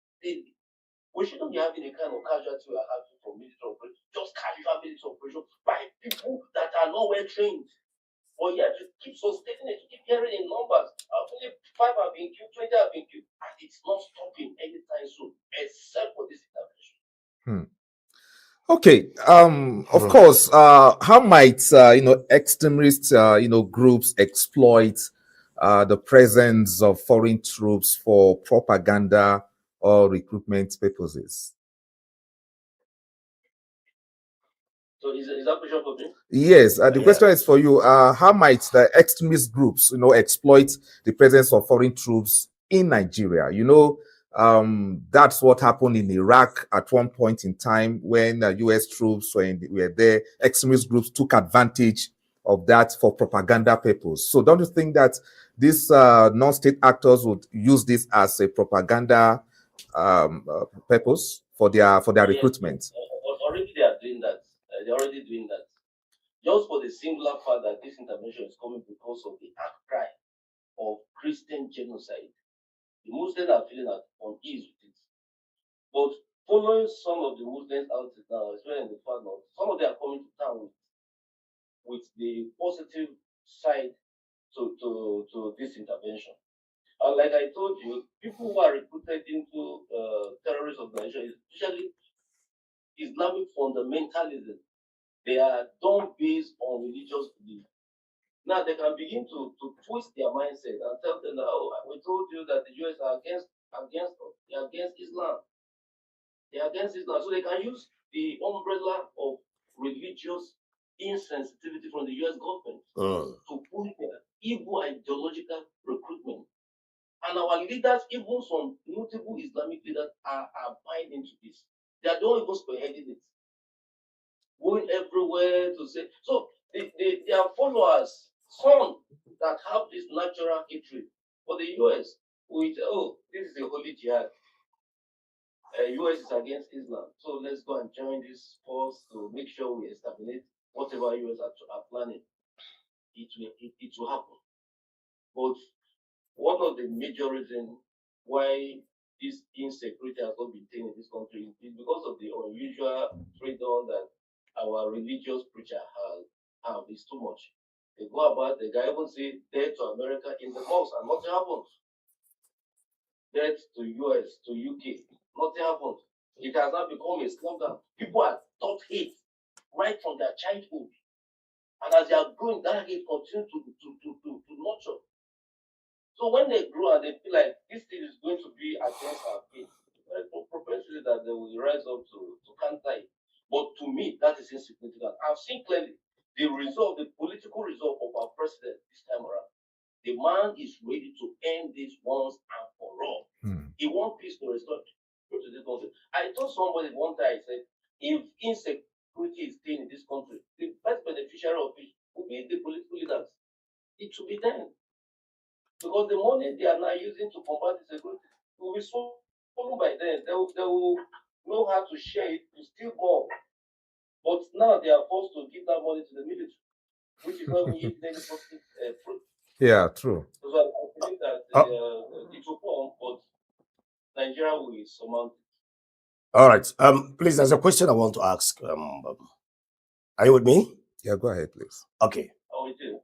[SPEAKER 3] We shouldn't be having the kind of casualty we are having from military operation, just casual military operation by people that are not well trained. But yet you keep sustaining it, you keep hearing in numbers. Only 5 have been killed, 20 have been killed, and it's not stopping anytime soon, except for this intervention.
[SPEAKER 1] Okay. Of course. How might extremist groups exploit the presence of foreign troops for propaganda or recruitment purposes?
[SPEAKER 3] So is that question for me?
[SPEAKER 1] Yes. The question is for you. How might the extremist groups, exploit the presence of foreign troops in Nigeria? That's what happened in Iraq at one point in time when U.S. troops were there. Extremist groups took advantage of that for propaganda purpose. So don't you think that these non-state actors would use this as a propaganda purpose for their recruitment?
[SPEAKER 3] Already they are doing that. They're already doing that. Just for the singular fact that this intervention is coming because of the outcry of Christian genocide. The Muslims are feeling at unease with it. But following some of the Muslims out now, especially in the far north, some of them are coming to town with the positive side to this intervention. And like I told you, people who are recruited into terrorist organizations, especially Islamic fundamentalism, they are done based on religious belief. Now they can begin to twist their mindset and tell them that, oh, we told you that the US are against us. They are against Islam. They are against Islam. So they can use the umbrella of religious insensitivity from the US government to push their evil ideological recruitment. And our leaders, even some notable Islamic leaders, are buying into this. They are not even spearheading it. Going everywhere to say. So their followers, some that have this natural hatred for the US, which, oh, this is a holy jihad. US is against Islam. So let's go and join this force to make sure we establish whatever US are planning. It will happen. But one of the major reasons why this insecurity has not been taken in this country is because of the unusual freedom that our religious preacher have. It's too much. They go about, the guy even say death to America in the mosque, and nothing happens. Death to US, to UK, nothing happens. It has now become a slogan. People are taught hate right from their childhood. And as they are growing, that hate continues to nurture. So when they grow and they feel like this thing is going to be against our faith, propensity that they will rise up to counter it. But to me, that is insignificant. I've seen clearly the result, the political result of our president this time around. The man is ready to end this once and for all. He wants peace to restore to this country. I told somebody one time, I said, if insecurity is still in this country, the first beneficiary of it will be the political leaders. It should be them. Because the money they are now using to combat insecurity will be stolen by them. They will know how to share it to steal more. But now they are forced to give that money to the military, which is not yielding any positive fruit.
[SPEAKER 1] Yeah, true.
[SPEAKER 3] So I think that it will come, but Nigeria will surmount it.
[SPEAKER 2] All right. Please, there's a question I want to ask. Are you with me?
[SPEAKER 1] Yeah, go ahead, please.
[SPEAKER 2] Okay.
[SPEAKER 3] How we do?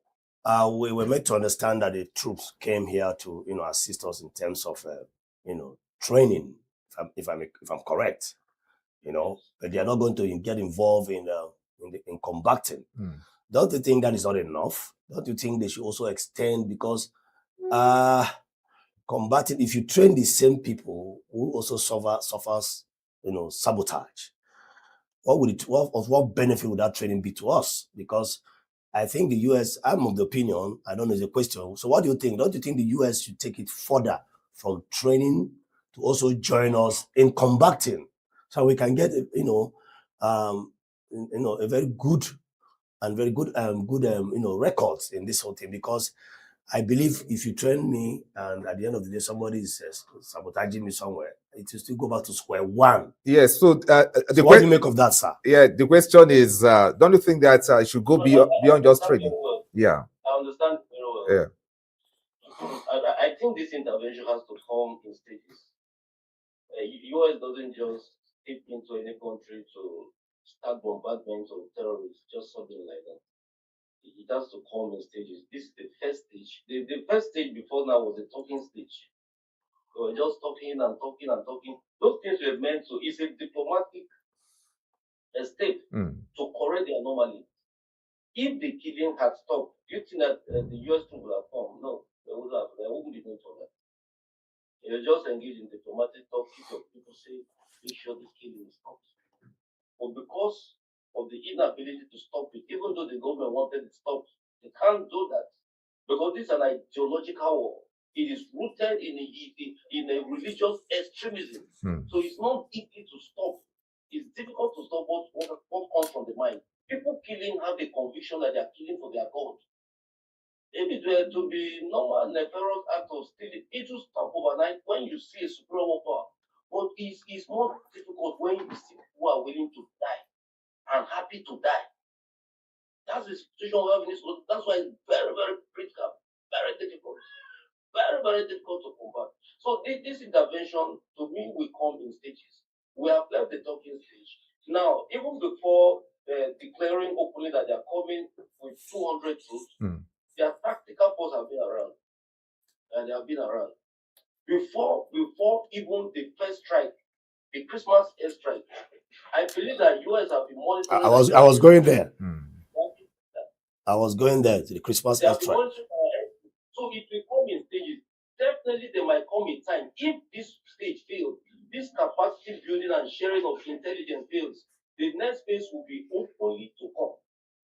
[SPEAKER 2] We were made to understand that the troops came here to, assist us in terms of, training. If I'm correct, but they are not going to get involved in combating. Don't you think that is not enough? Don't you think they should also extend, because combating, if you train the same people who also suffers, sabotage, what benefit would that training be to us? Because I think the US, I'm of the opinion, I don't know, it's a question. So what do you think? Don't you think the US should take it further from training to also join us in combating, so we can get, a very good records in this whole thing? Because I believe if you train me and at the end of the day somebody is sabotaging me somewhere, it will still go back to square one.
[SPEAKER 1] Yes. So,
[SPEAKER 2] what do you make of that, sir?
[SPEAKER 1] Yeah, the question is, don't you think that it should go beyond just training?
[SPEAKER 3] Well.
[SPEAKER 1] Yeah.
[SPEAKER 3] I understand very well.
[SPEAKER 1] Yeah.
[SPEAKER 3] I think this intervention has to come in stages. US doesn't just step into any country to start bombardment of terrorists, just something like that. It has to come in stages. This is the first stage. The first stage before now was the talking stage. We were just talking and talking and talking. Those things were meant to, it's a diplomatic step to correct the anomaly. If the killing had stopped, do you think that the US would have come? No, they wouldn't be doing for that. They were just engaged in diplomatic talk, keep your people safe, make sure the killing stops. But because of the inability to stop it, even though the government wanted it stopped, they can't do that. Because this is an ideological war. It is rooted in a religious extremism. So it's not easy to stop. It's difficult to stop what comes from the mind. People killing have the conviction that they are killing for their God. If it were to be normal, nefarious act of stealing, it will stop overnight when you see a superior power. But it's more difficult when you see people who are willing to die and happy to die. That's the situation we have in this world. That's why it's very, very critical, very difficult, very, very difficult to combat. So this intervention, to me, will come in stages. We have left the talking stage. Now, even before declaring openly that they are coming with 200 troops, their tactical force have been around. And they have been around. Before even the first strike, the Christmas airstrike, I believe that US have been monitoring.
[SPEAKER 2] I was going there. I was going there to the Christmas airstrike.
[SPEAKER 3] So it will come in stages. Definitely they might come in time. If this stage fails, this capacity building and sharing of intelligence fails, the next phase will be openly to come,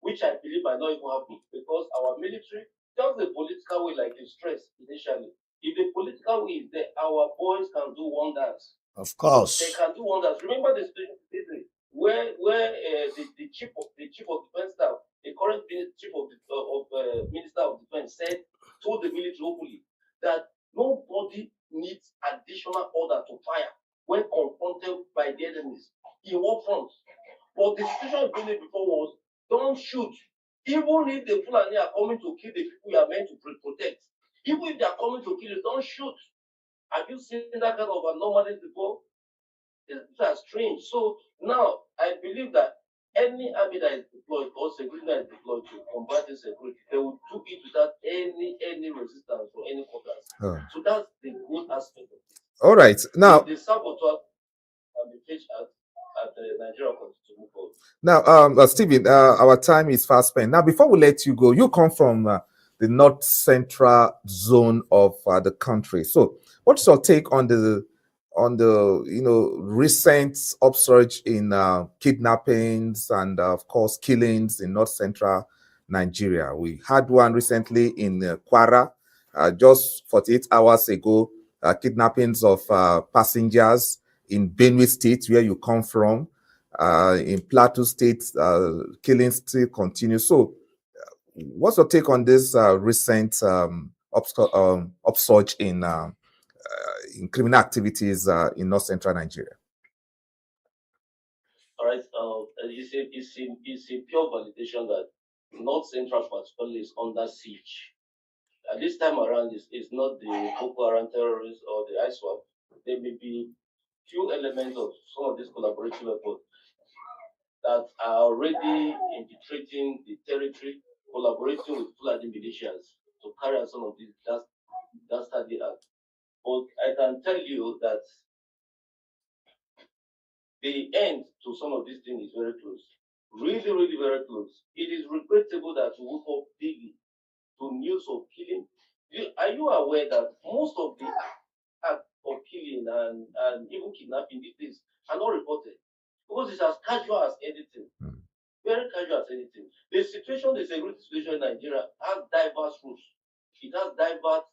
[SPEAKER 3] which I believe might not even happen, because our military, just the political way, like you stressed initially, if the political way is there, our boys can do wonders.
[SPEAKER 2] Of course.
[SPEAKER 3] They can do wonders. Remember the situation where the chief of defense staff, the current chief of Minister of Defense, told the military openly that nobody needs additional order to fire when confronted by the enemies in war front. But the situation in before was, don't shoot. Even if the Fulani are coming to kill the people you are meant to protect, even if they are coming to kill you, don't shoot. Have you seen that kind of anomaly before? It's strange. So now I believe that any army that is deployed or security that is deployed to combat this security, they will do it without any resistance or any quarters. So that's the good aspect of it.
[SPEAKER 1] All right. Now
[SPEAKER 3] the saboteur can be pitched at the Nigerian country to move forward.
[SPEAKER 1] Now, Stephen, our time is fast spent. Now, before we let you go, you come from the north central zone of the country. So, what's your take on the on the recent upsurge in kidnappings and of course killings in north central Nigeria. We had one recently in Kwara, just 48 hours ago. Kidnappings of passengers in Benue State, where you come from. In Plateau State, killings still continue. So, what's your take on this recent upsurge in criminal activities in north central Nigeria?
[SPEAKER 3] All right. It's a pure validation that North Central particularly is under siege. At this time around, it's not the Boko Haram terrorists or the ISWAP. There may be few elements of some of these collaborative efforts that are already infiltrating the territory, collaborating with Fulani militias to carry out some of these dastardly acts. But I can tell you that the end to some of these things is very close. Really, really very close. It is regrettable that we woke up daily to news of killing. Are you aware that most of the acts of killing and even kidnapping these days are not reported? Because it's as casual as anything. Very casual as anything. The security situation in Nigeria has diverse roots. It has diverse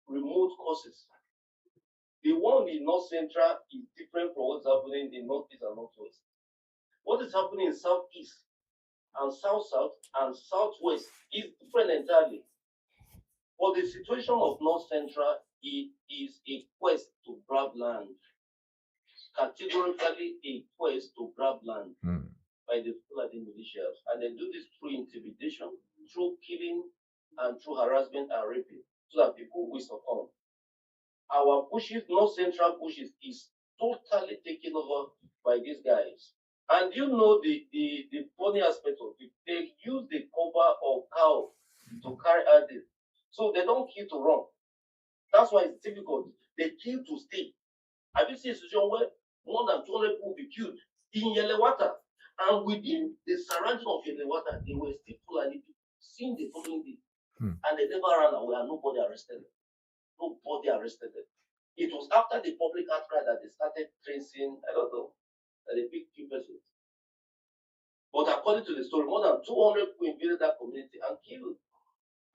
[SPEAKER 3] remote causes. The one in North Central is different from what's happening in Northeast and Northwest. What is happening in Southeast and South and Southwest is different entirely. But the situation of North Central is a quest to grab land. Categorically a quest to grab land by the Fulani militias. And they do this through intimidation, through killing, and through harassment and raping, so that people will succumb. Our bushes, North Central bushes, is totally taken over by these guys. And you know the funny aspect of it, they use the cover of cow to carry out this. So they don't kill to run. That's why it's difficult. They kill to stay. Have you seen a situation where more than 200 people will be killed in Yelewata? And within the surrounding of Yelewata, they were still Fulani people seen the following day. And they never ran away and nobody arrested them. Nobody arrested them. It was after the public outcry that they started tracing, I don't know, that they picked few persons. But according to the story, more than 200 people invaded that community and killed.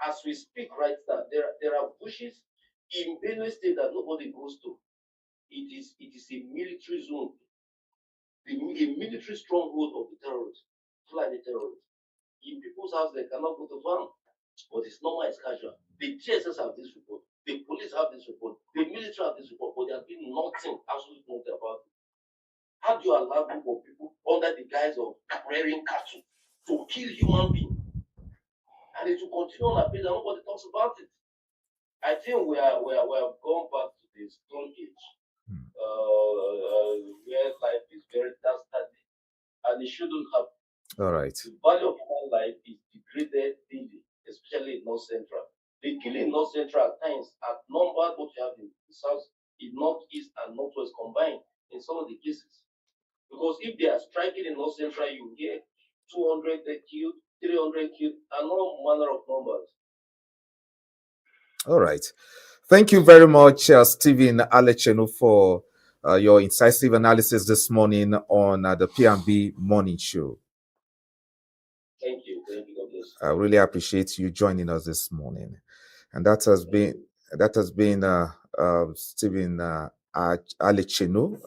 [SPEAKER 3] As we speak right now, there are bushes in Benue State that nobody goes to. It is a military zone, a military stronghold of the terrorists, Fulani terrorists. In people's house, they cannot go to farm, but it's normal, it's casual. The GSS have this report, the police have this report, the military have this report, but there has been nothing, absolutely nothing about it. How do you allow group of people under the guise of rearing cattle to kill human beings? And it will continue on a pace and nobody talks about it. I think we have gone back to the Stone Age, where life is very dastardly, and it shouldn't happen.
[SPEAKER 1] All right.
[SPEAKER 3] The value of human life is degraded daily, especially in North Central. The killing in North Central at times outnumbered what you have in the South, in Northeast and Northwest combined in some of the cases. Because if they are striking in North Central, you hear 200 killed, 300 killed, and all manner of numbers.
[SPEAKER 1] All right. Thank you very much, Stephen Alechenu, for your incisive analysis this morning on the P&B Morning Show.
[SPEAKER 3] Thank you. Thank you. God bless.
[SPEAKER 1] I really appreciate you joining us this morning. And that has been Stephen Alechenu,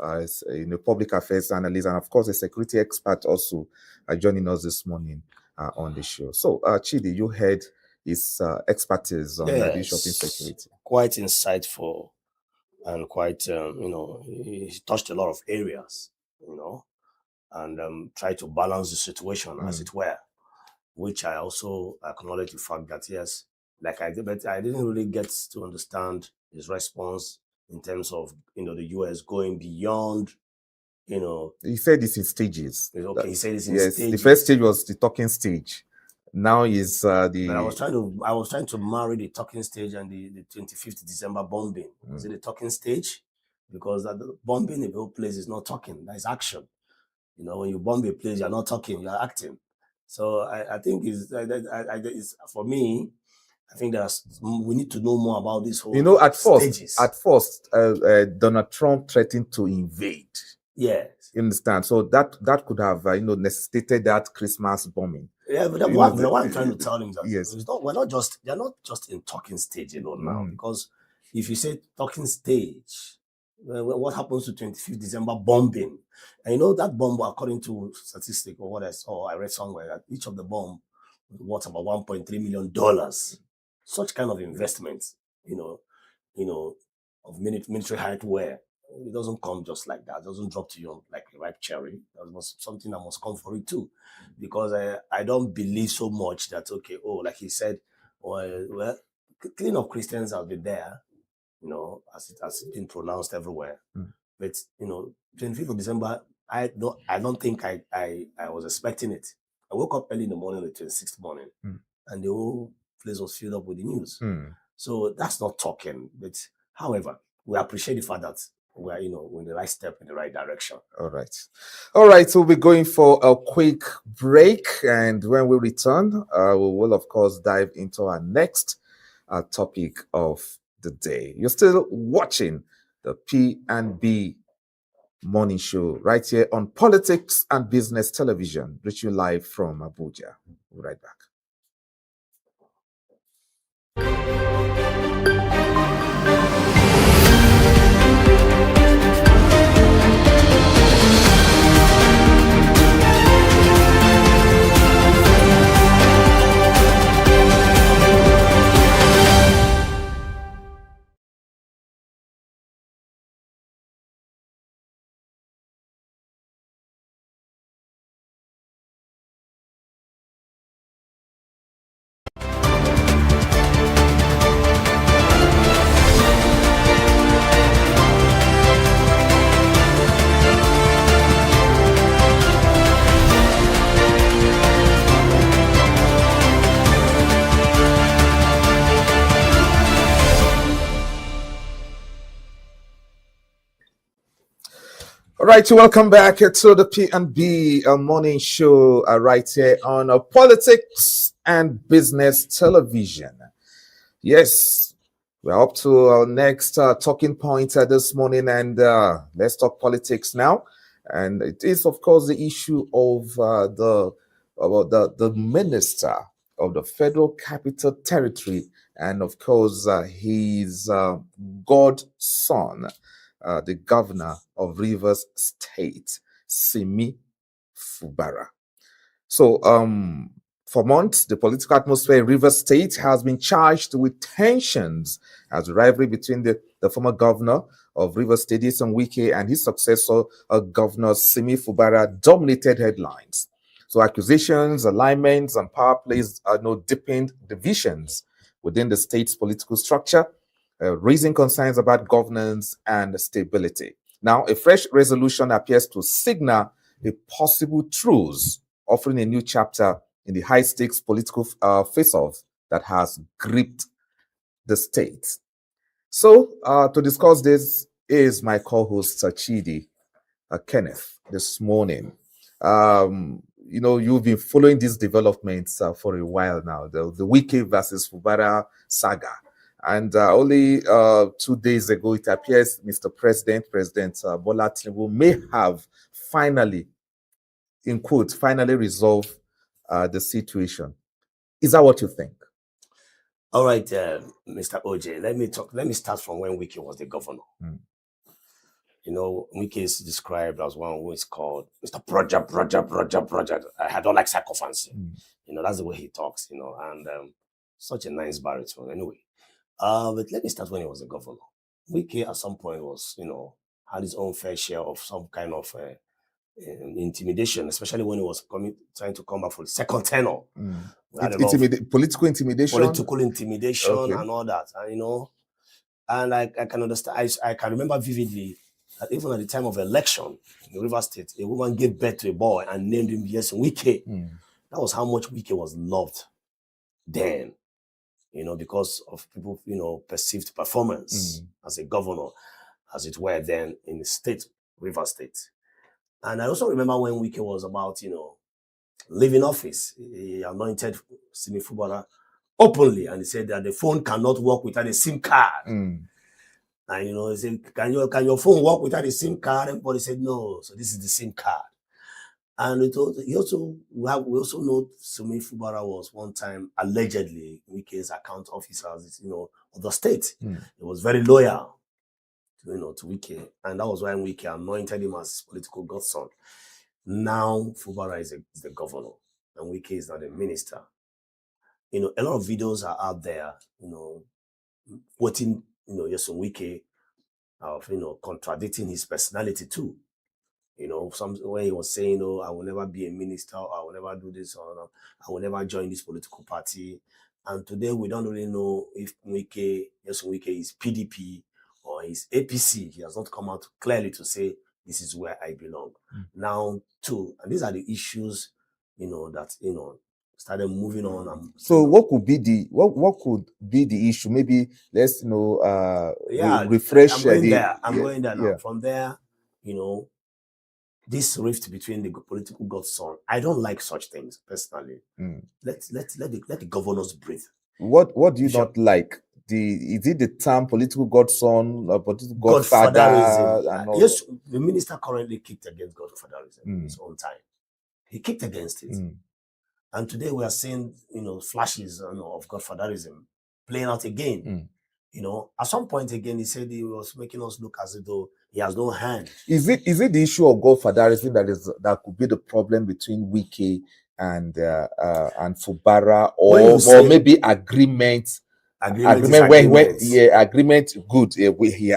[SPEAKER 1] public affairs analyst, and of course a security expert also joining us this morning on the show. So, Chidi, you heard his expertise on the issue of insecurity.
[SPEAKER 2] Quite insightful and quite, he touched a lot of areas, and tried to balance the situation, as it were, which I also acknowledge the fact that, yes, like I did, but I didn't really get to understand his response in terms of, the US going beyond,
[SPEAKER 1] He said this in stages.
[SPEAKER 2] Okay, he said this in
[SPEAKER 1] yes,
[SPEAKER 2] stages.
[SPEAKER 1] The first stage was the talking stage. Now is the.
[SPEAKER 2] But I was trying to marry the talking stage and the 25th December bombing. Was it the talking stage? Because the bombing in a whole place is not talking, that is action. When you bomb a place, you're not talking, you're acting. So I think it's for me, I think we need to know more about this whole
[SPEAKER 1] At
[SPEAKER 2] stages.
[SPEAKER 1] first, Donald Trump threatened to invade.
[SPEAKER 2] Yes.
[SPEAKER 1] You understand? So that could have, necessitated that Christmas bombing.
[SPEAKER 2] Yeah, but what I'm trying to tell him is that
[SPEAKER 1] yes,
[SPEAKER 2] they're not just in talking stage now, because if you say talking stage, what happens to 25th December bombing? And that bomb, according to statistic or what I read somewhere, that each of the bomb was worth about $1.3 million. Such kind of investment, of military hardware, it doesn't come just like that. It doesn't drop to you like a ripe cherry. That was something that must come for it too, because I don't believe so much that like he said, well, clean up Christians have been there, as it has been pronounced everywhere. But 25th of December, I don't think I was expecting it. I woke up early in the morning, the 26th morning, and the whole place was filled up with the news. So that's not talking. But however, we appreciate the fact that we're in the right step in the right direction.
[SPEAKER 1] All right. So we'll be going for a quick break, and when we return, we will of course dive into our next topic of the day. You're still watching the P&B Morning Show right here on Politics and Business Television, reaching you live from Abuja. We'll be right back. All right, welcome back to the P&B Morning Show right here on Politics and Business Television. Yes, we're up to our next talking point this morning, and let's talk politics now. And it is, of course, the issue of the minister of the Federal Capital Territory, and of course, his godson, the governor of Rivers State, Simi Fubara. So, for months, the political atmosphere in Rivers State has been charged with tensions as the rivalry between the former governor of Rivers State, Wike, and his successor, Governor Simi Fubara, dominated headlines. So accusations, alignments, and power plays deepened divisions within the state's political structure, raising concerns about governance and stability. Now, a fresh resolution appears to signal a possible truce, offering a new chapter in the high-stakes political face-off that has gripped the state. So, to discuss this is my co-host, Chidi Kenneth, this morning. You've been following these developments for a while now, the Wike versus Fubara saga. And only 2 days ago, it appears Mr. President Bola Tinubu may have finally, in quotes, finally resolved the situation. Is that what you think?
[SPEAKER 2] All right, Mr. OJ, let me start from when Wike was the governor. Wike is described as one who is called Mr. Project. I don't like sycophancy. That's the way he talks, and such a nice baritone anyway. But let me start when he was a governor. Wike at some point was, had his own fair share of some kind of intimidation, especially when he was trying to come back for the second tenure.
[SPEAKER 1] Political intimidation?
[SPEAKER 2] Political intimidation, okay. And all that, and I can understand. I can remember vividly that even at the time of election in Rivers State, a woman gave birth to a boy and named him Wike. That was how much Wike was loved then. Because of people, perceived performance as a governor, as it were, then in the state, Rivers State. And I also remember when Wike was about, leaving office, he anointed Simi Fubara openly, and he said that the phone cannot work without a SIM card.
[SPEAKER 1] Mm.
[SPEAKER 2] And he said, can your phone work without a SIM card? Everybody said no. So this is the SIM card. And we also know Sumi Fubara was one time allegedly Wike's account officer, of the state.
[SPEAKER 1] Mm.
[SPEAKER 2] He was very loyal, to Wike, and that was why Wike anointed him as his political godson. Now Fubara is the governor, and Wike is not a minister. A lot of videos are out there, quoting, Yeson Wike, of contradicting his personality too. When he was saying, "Oh, I will never be a minister, or I will never do this, or I will never join this political party." And today we don't really know if Wike is PDP or is APC. He has not come out clearly to say this is where I belong. Now, too, and these are the issues, that started moving on.
[SPEAKER 1] So what could be the issue? Maybe let's refresh.
[SPEAKER 2] I'm going there. I'm going there now.
[SPEAKER 1] Yeah.
[SPEAKER 2] From there, this rift between the political godson. I don't like such things personally. Let the governors breathe.
[SPEAKER 1] What do you not like? Is it the term political godson or political godfather?
[SPEAKER 2] Yes, the minister currently kicked against godfatherism in his own time. He kicked against it. And today we are seeing, flashes of godfatherism playing out again. At some point again, he said he was making us look as though he has no hand.
[SPEAKER 1] Is it the issue of godfatherism that could be the problem between Wike and Fubara, or maybe agreement? Agreement good.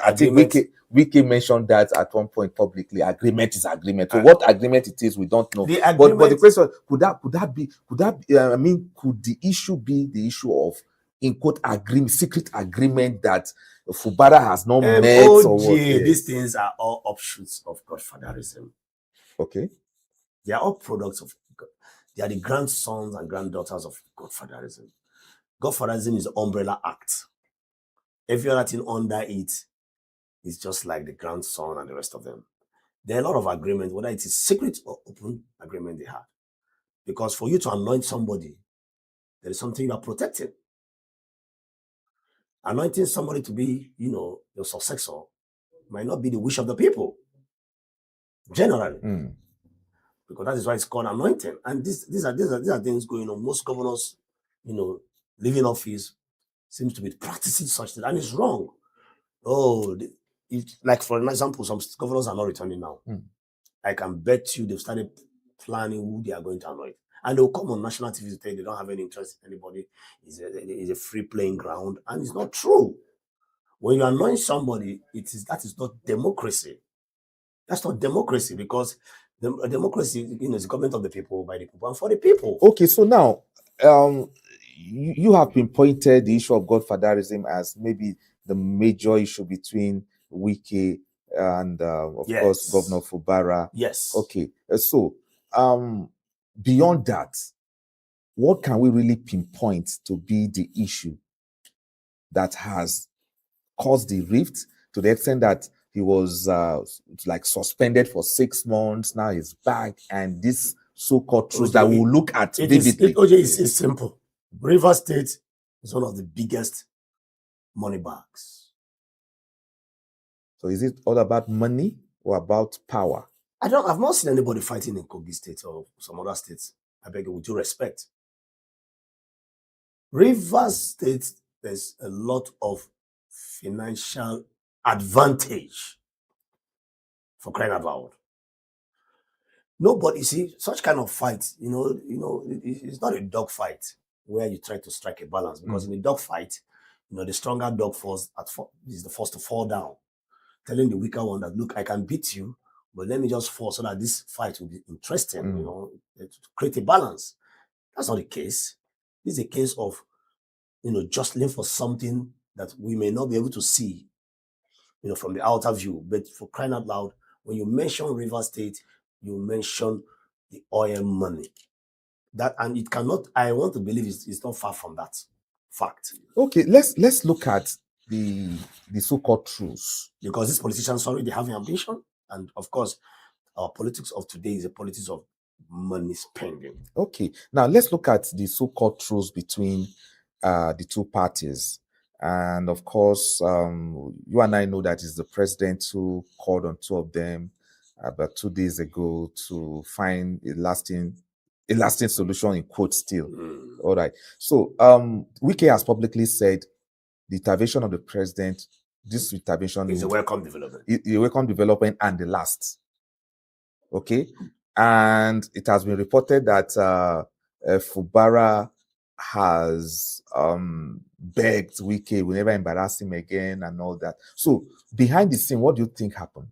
[SPEAKER 1] I think Wike mentioned that at one point publicly. Agreement is agreement. So what agreement it is, we don't know. But the question, could the issue be the issue of, in quote, secret agreement that Fubara has not met? Or what?
[SPEAKER 2] These things are all offshoots of godfatherism.
[SPEAKER 1] Okay.
[SPEAKER 2] They are all products of God. They are the grandsons and granddaughters of godfatherism. Godfatherism is the umbrella act. Every other thing under it is just like the grandson and the rest of them. There are a lot of agreements, whether it is secret or open agreement they have. Because for you to anoint somebody, there is something you are protecting. Anointing somebody to be, your successor might not be the wish of the people, generally. Because that is why it's called anointing. And these are things going on. Most governors, leaving office, seems to be practicing such things, and it's wrong. Like for example, some governors are not returning now. I can bet you they've started planning who they are going to anoint, and they'll come on national TV to tell you they don't have any interest in anybody. It's a free playing ground, and it's not true. When you anoint somebody, that is not democracy. That's not democracy, because democracy, is the government of the people, by the people, and for the people.
[SPEAKER 1] Okay, so now, you have pinpointed the issue of godfatherism as maybe the major issue between Wike and, of course, Governor Fubara.
[SPEAKER 2] Yes.
[SPEAKER 1] Okay, so beyond that, what can we really pinpoint to be the issue that has caused the rift to the extent that he was suspended for 6 months? Now he's back, and this so-called truth that we'll look at vividly.
[SPEAKER 2] It's simple. Rivers State is one of the biggest money bags.
[SPEAKER 1] So is it all about money or about power?
[SPEAKER 2] I've not seen anybody fighting in Kogi State or some other states. I beg you, with due respect. Rivers State, there's a lot of financial advantage, for crying out loud. Nobody, see, such kind of fight, it's not a dog fight where you try to strike a balance, because in a dog fight, the stronger dog is the first to fall down, telling the weaker one that, look, I can beat you, but let me just fall so that this fight will be interesting, to create a balance. That's not the case. This is a case of, jostling for something that we may not be able to see, from the outer view. But for crying out loud, when you mention River State, you mention the oil money. And it cannot, I want to believe it's not far from that fact.
[SPEAKER 1] Okay, let's look at the so-called truths.
[SPEAKER 2] Because these politicians already have ambition. And of course, our politics of today is a politics of money spending.
[SPEAKER 1] Okay, now let's look at the so-called truths between the two parties. And of course, you and I know that it's the president who called on two of them about 2 days ago to find a lasting solution, in quotes still. All right. So Wike has publicly said the intervention of the president, this intervention
[SPEAKER 2] It's a welcome development.
[SPEAKER 1] A welcome development and the last. Okay. And it has been reported that Fubara has begged Wike will never embarrass him again and all that. So behind the scene, what do you think happened?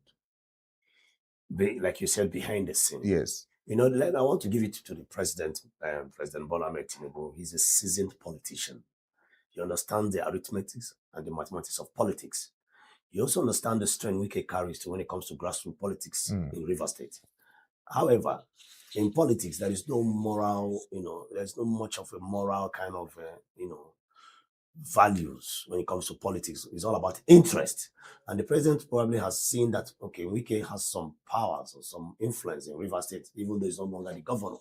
[SPEAKER 2] Like you said, behind the scene.
[SPEAKER 1] Yes.
[SPEAKER 2] You know, I want to give it to the president, President Bola Ahmed Tinubu. He's a seasoned politician. He understands the arithmetic and the mathematics of politics. He also understands the strength Wike carries when it comes to grassroots politics in Rivers State. However, in politics, there is no moral, there's not much of a moral kind of, values when it comes to politics. It's all about interest. And the president probably has seen that, okay, Wike has some powers or some influence in Rivers State, even though he's no longer the governor.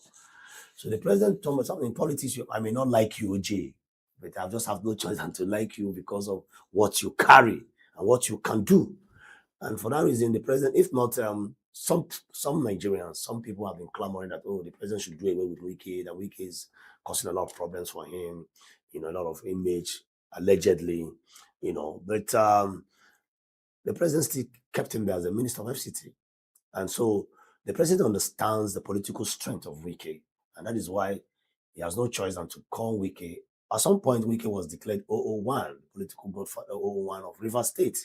[SPEAKER 2] So the president told me something in politics, I may not like you, OJ, but I just have no choice than to like you because of what you carry and what you can do. And for that reason, the president, if not some Nigerians, some people have been clamoring that, the president should do away with Wike, that Wike is causing a lot of problems for him, a lot of image, allegedly, but the president still kept him there as a minister of FCT. And so the president understands the political strength of Wike, and that is why he has no choice than to call Wike. At some point, Wike was declared 001, political godfather 001 of Rivers State.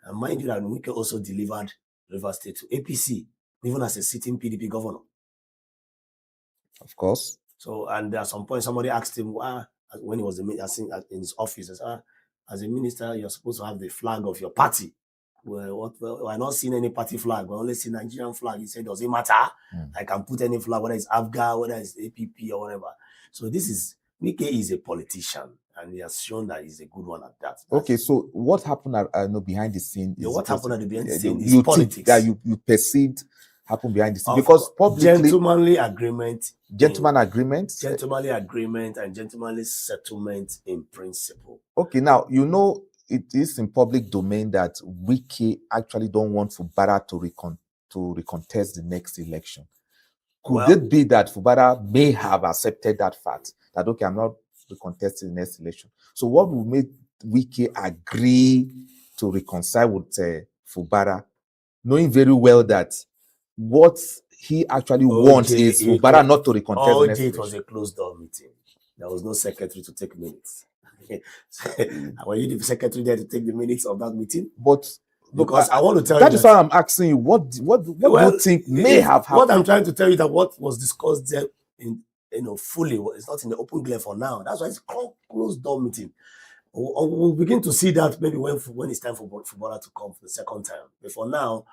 [SPEAKER 2] And mind you that Wike also delivered Rivers State to APC, even as a sitting PDP governor.
[SPEAKER 1] Of course.
[SPEAKER 2] So, and at some point, somebody asked him, when he was in his office, as a minister, you're supposed to have the flag of your party. Well, we're not seeing any party flag. We're only seeing Nigerian flag. He said, does it matter? I can put any flag, whether it's AFGA, whether it's APP or whatever. So Wike is a politician, and he has shown that he's a good one at that.
[SPEAKER 1] Okay, so what happened behind the scene?
[SPEAKER 2] What happened at behind the scene is politics.
[SPEAKER 1] That you perceived happened behind the scene, because publicly,
[SPEAKER 2] gentlemanly agreement,
[SPEAKER 1] gentlemanly agreement
[SPEAKER 2] and gentlemanly settlement in principle.
[SPEAKER 1] Okay, now it is in public domain that Wike actually don't want Fubara to recontest the next election. Could it be that Fubara may have accepted that fact, that, okay, I'm not recontesting the next election? So what would make Wike agree to reconcile with Fubara, knowing very well that what he actually wants is Fubara not to recontest the next election?
[SPEAKER 2] It was a closed door meeting. There was no secretary to take minutes. Were you the secretary there to take the minutes of that meeting?
[SPEAKER 1] But
[SPEAKER 2] because I want to tell you
[SPEAKER 1] that is why I'm asking you, what do you think may have happened?
[SPEAKER 2] What I'm trying to tell you that what was discussed there fully, it's not in the open glare for now. That's why it's closed door meeting. We'll begin to see that maybe when it's time for Fubara to come for the second time. But for now,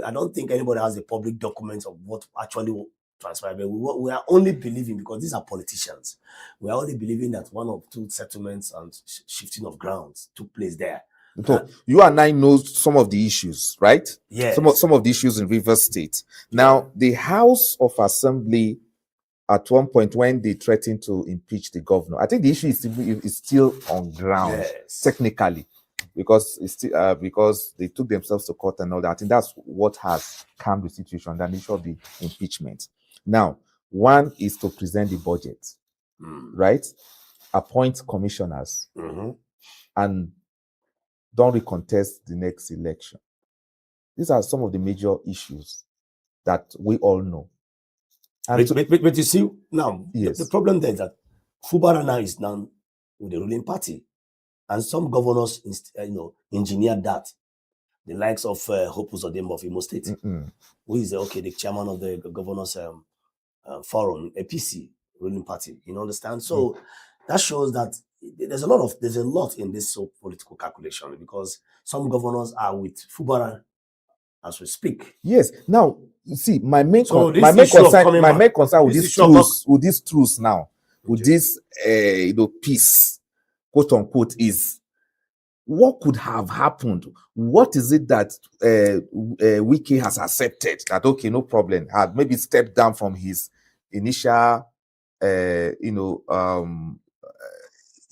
[SPEAKER 2] I don't think anybody has a public document of what actually transpired. But we are only believing, because these are politicians, we are only believing that one or two settlements and shifting of grounds took place there.
[SPEAKER 1] So you and I know some of the issues, right?
[SPEAKER 2] Yes.
[SPEAKER 1] Some of the issues in Rivers State. Now, the House of Assembly, at one point when they threatened to impeach the governor, I think the issue is still on ground, technically, because it's still, because they took themselves to court and all that. I think that's what has calmed the situation, the issue of the impeachment. Now, one is to present the budget, right? Appoint commissioners, and don't recontest the next election. These are some of the major issues that we all know.
[SPEAKER 2] And but you see, now,
[SPEAKER 1] yes,
[SPEAKER 2] the problem there is that Fubara now is now with the ruling party. And some governors, engineered that. The likes of Hope Uzodimma of Imo State, who is the chairman of the governors forum, APC ruling party. You understand? So that shows that there's a lot in this political calculation, because some governors are with Fubara as we speak.
[SPEAKER 1] Yes. Now, you see, my main concern with this truce now, with this peace, quote unquote, is what could have happened? What is it that Wike has accepted that, okay, no problem, had maybe stepped down from his initial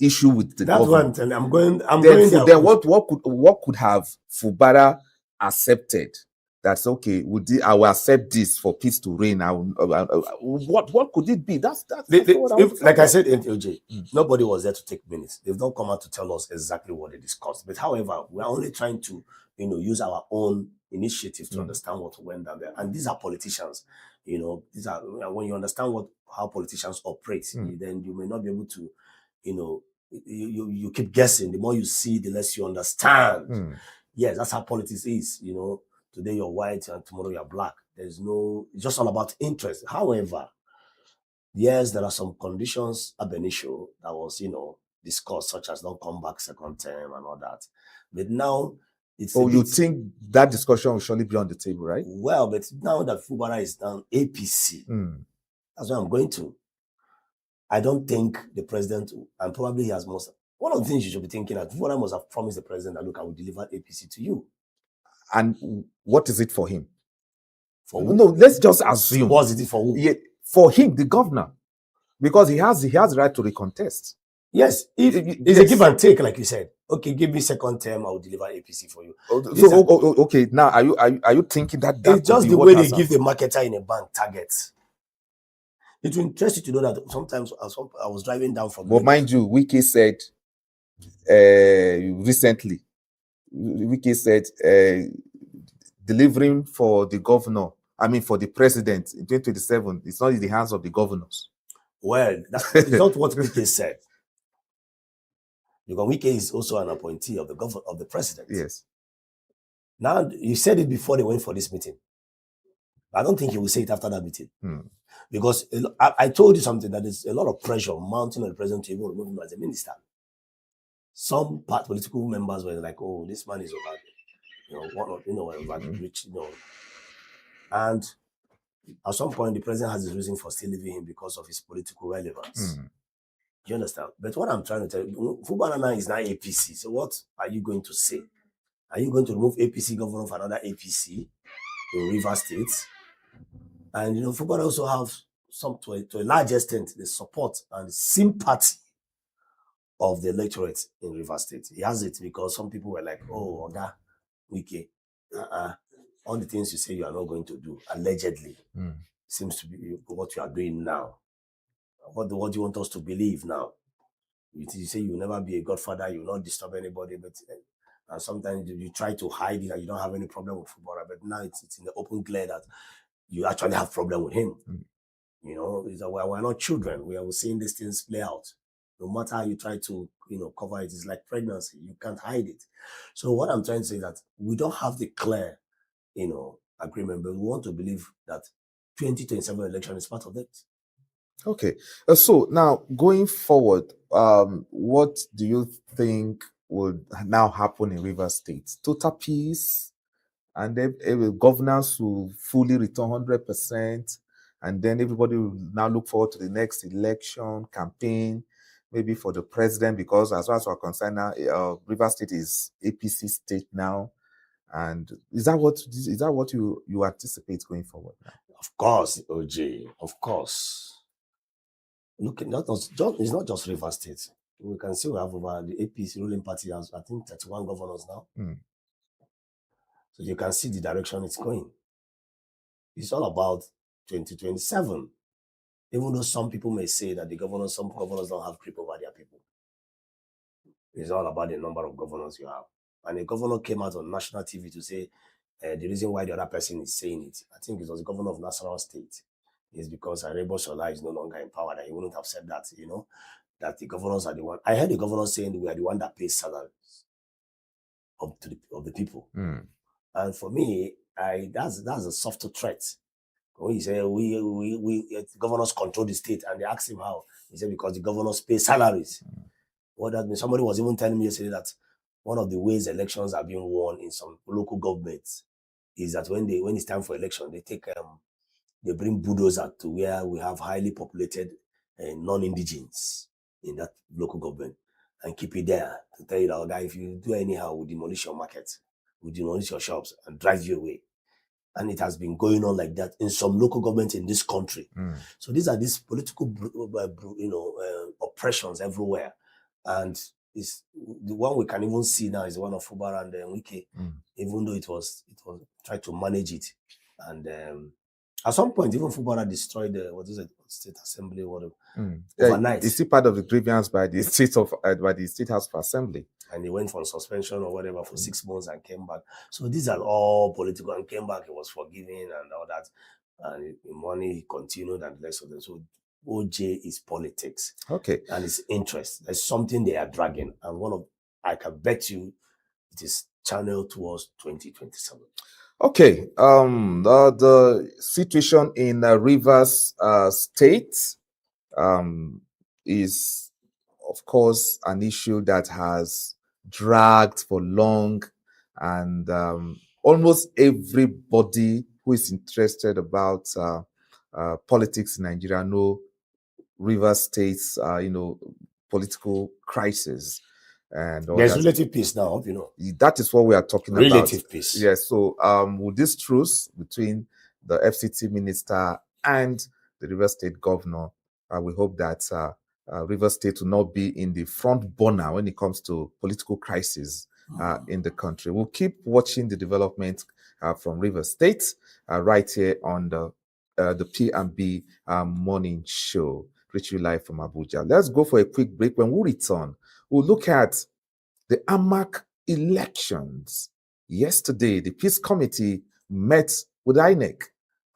[SPEAKER 1] issue with the
[SPEAKER 2] That's
[SPEAKER 1] government.
[SPEAKER 2] one. I'm going
[SPEAKER 1] Then,
[SPEAKER 2] there.
[SPEAKER 1] then what could have Fubara accepted? That's okay. I will accept this for peace to reign. What could it be? That's what I want to
[SPEAKER 2] like I
[SPEAKER 1] find
[SPEAKER 2] said, OJ, nobody was there to take minutes. They've not come out to tell us exactly what they discussed. But however, we're only trying to, use our own initiative to understand what went down there. And these are politicians. These are, when you understand how politicians operate, then you may not be able to, you keep guessing. The more you see, the less you understand. Yes, that's how politics is. Today you're white and tomorrow you're black. It's just all about interest. However, yes, there are some conditions ab initio that was, discussed, such as don't come back second term and all that. But now it's.
[SPEAKER 1] Oh, you think that discussion will surely be on the table, right?
[SPEAKER 2] Well, but now that Fubara is down APC, that's what I'm going to. I don't think the president, and probably he has most. One of the things you should be thinking that Fubara must have promised the president that, look, I will deliver APC to you.
[SPEAKER 1] And what is it for him?
[SPEAKER 2] For who?
[SPEAKER 1] No, let's just assume.
[SPEAKER 2] What is it for who?
[SPEAKER 1] Yeah, for him, the governor, because he has the right to recontest.
[SPEAKER 2] Yes, it's a give and take, like you said. Okay, give me second term, I will deliver APC for you.
[SPEAKER 1] Okay, now are you thinking that
[SPEAKER 2] it's just the way they give the marketer in a bank targets? It will interest you to know that sometimes I was driving down from.
[SPEAKER 1] But mind you, Wiki said recently, delivering for the governor, for the president in 2027, it's not in the hands of the governors.
[SPEAKER 2] Well, that's not what Wiki said. Because Wiki is also an appointee of the president.
[SPEAKER 1] Yes.
[SPEAKER 2] Now, you said it before they went for this meeting. I don't think he will say it after that meeting. Because I told you something, that there's a lot of pressure mounting on the president to even remove him as a minister. Some political members were like, oh, this man is rich, And at some point, the president has his reason for still leaving him because of his political relevance. Do you understand? But what I'm trying to tell you, Fubara is now APC. So what are you going to say? Are you going to remove APC governor for another APC in Rivers State? And Fubara also have to a large extent the support and sympathy of the electorate in Rivers State. He has it because some people were like, oh, Oga Wike, all the things you say you are not going to do, allegedly, seems to be what you are doing now. What do you want us to believe now? You say you will never be a godfather, you will not disturb anybody, but and sometimes you try to hide it and you don't have any problem with Fubara, but now it's in the open glare that you actually have problem with him. We're not children. We are seeing these things play out. No matter how you try to, cover it, it's like pregnancy. You can't hide it. So what I'm trying to say is that we don't have the clear, agreement, but we want to believe that 2027 election is part of it.
[SPEAKER 1] Okay. So now going forward, what do you think would now happen in Rivers State? Total peace, and then governance will fully return 100%, and then everybody will now look forward to the next election campaign, maybe for the president, because as far as we're concerned now, Rivers State is APC state now. And is that what you anticipate going forward now?
[SPEAKER 2] Of course, OJ, of course. Look, it's not just Rivers State. We can see we have over the APC ruling party has, I think, 31 governors now. So you can see the direction it's going. It's all about 2027. Even though some people may say that some governors don't have grip over their people. It's all about the number of governors you have. And a governor came out on national TV to say the reason why the other person is saying it, I think it was the governor of Nasarawa State, is because Arebo Shola is no longer in power, that he wouldn't have said that, that the governors are the one. I heard the governor saying we are the one that pays salaries of the people. And for me, that's a softer threat. When you say we governors control the state, and they ask him how, he said because the governors pay salaries. What that means? Somebody was even telling me yesterday that one of the ways elections are being won in some local governments is that when it's time for election, they bring bulldozer to where we have highly populated non-indigens in that local government and keep it there to tell you that, guy, if you do anyhow, we'll demolish your market, we'll demolish your shops and drive you away. And it has been going on like that in some local governments in this country. So these are these political, oppressions everywhere. And it's the one we can even see now is the one of Fubara and Wike, even though it was tried to manage it. And at some point, even Fubara destroyed the State Assembly or whatever overnight.
[SPEAKER 1] It's still part of the grievance by the State House of Assembly.
[SPEAKER 2] And he went for suspension or whatever for 6 months and came back. So these are all political, and came back, he was forgiven and all that. And the money he continued and the rest of them. So OJ is politics.
[SPEAKER 1] Okay.
[SPEAKER 2] And it's interest. There's something they are dragging. And I can bet you it is channeled towards 2027.
[SPEAKER 1] Okay. The situation in Rivers State is, of course, an issue that has dragged for long, and almost everybody who is interested about politics in Nigeria know Rivers State's political crisis. And
[SPEAKER 2] there's relative peace now,
[SPEAKER 1] that is what we are talking about.
[SPEAKER 2] Relative peace.
[SPEAKER 1] Yes. So with this truce between the FCT minister and the Rivers State governor, we hope that Rivers State will not be in the front burner when it comes to political crisis in the country. We'll keep watching the development from Rivers State right here on the P&B morning show, reaching you live from Abuja. Let's go for a quick break. When we return, we'll look at the AMAC elections. Yesterday, the Peace Committee met with INEC,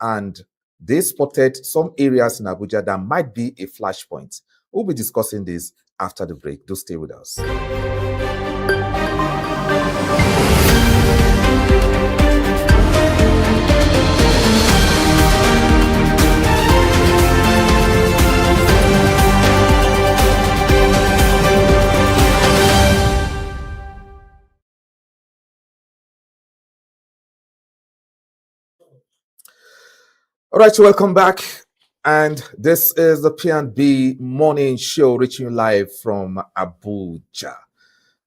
[SPEAKER 1] and they spotted some areas in Abuja that might be a flashpoint. We'll be discussing this after the break. Do stay with us. All right, so welcome back. And this is the P&B morning show, reaching you live from Abuja.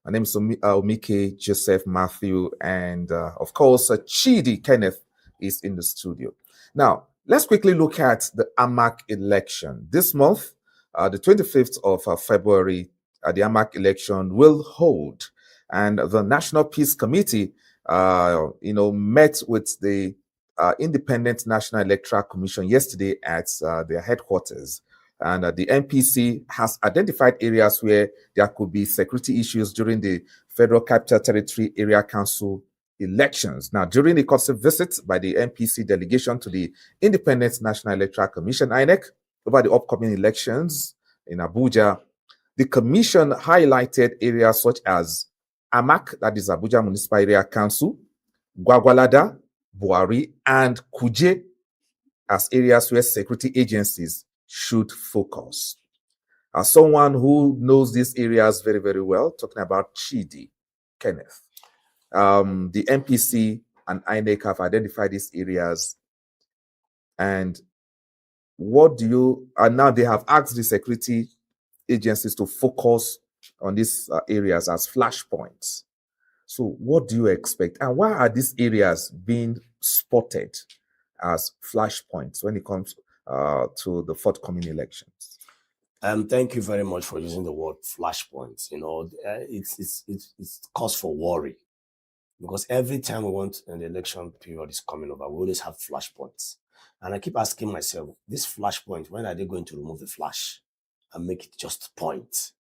[SPEAKER 1] My name is Omike Joseph Matthew, and of course, Chidi Kenneth is in the studio. Now, let's quickly look at the AMAC election. This month, the 25th of February, the AMAC election will hold, and the National Peace Committee, met with the Independent National Electoral Commission yesterday at their headquarters. And the NPC has identified areas where there could be security issues during the Federal Capital Territory Area Council elections. Now, during the courtesy visit by the NPC delegation to the Independent National Electoral Commission, INEC, over the upcoming elections in Abuja, the commission highlighted areas such as AMAC, that is Abuja Municipal Area Council, Gwagwalada, Buhari, and Kuje as areas where security agencies should focus. As someone who knows these areas very, very well, talking about Chidi Kenneth, the NPC and INEC have identified these areas, and now they have asked the security agencies to focus on these areas as flashpoints. So what do you expect? And why are these areas being spotted as flashpoints when it comes to the forthcoming elections?
[SPEAKER 2] Thank you very much for using the word flashpoints. It's cause for worry, because every time we want an election period is coming over, we always have flashpoints. And I keep asking myself, this flashpoint, when are they going to remove the flash and make it just point?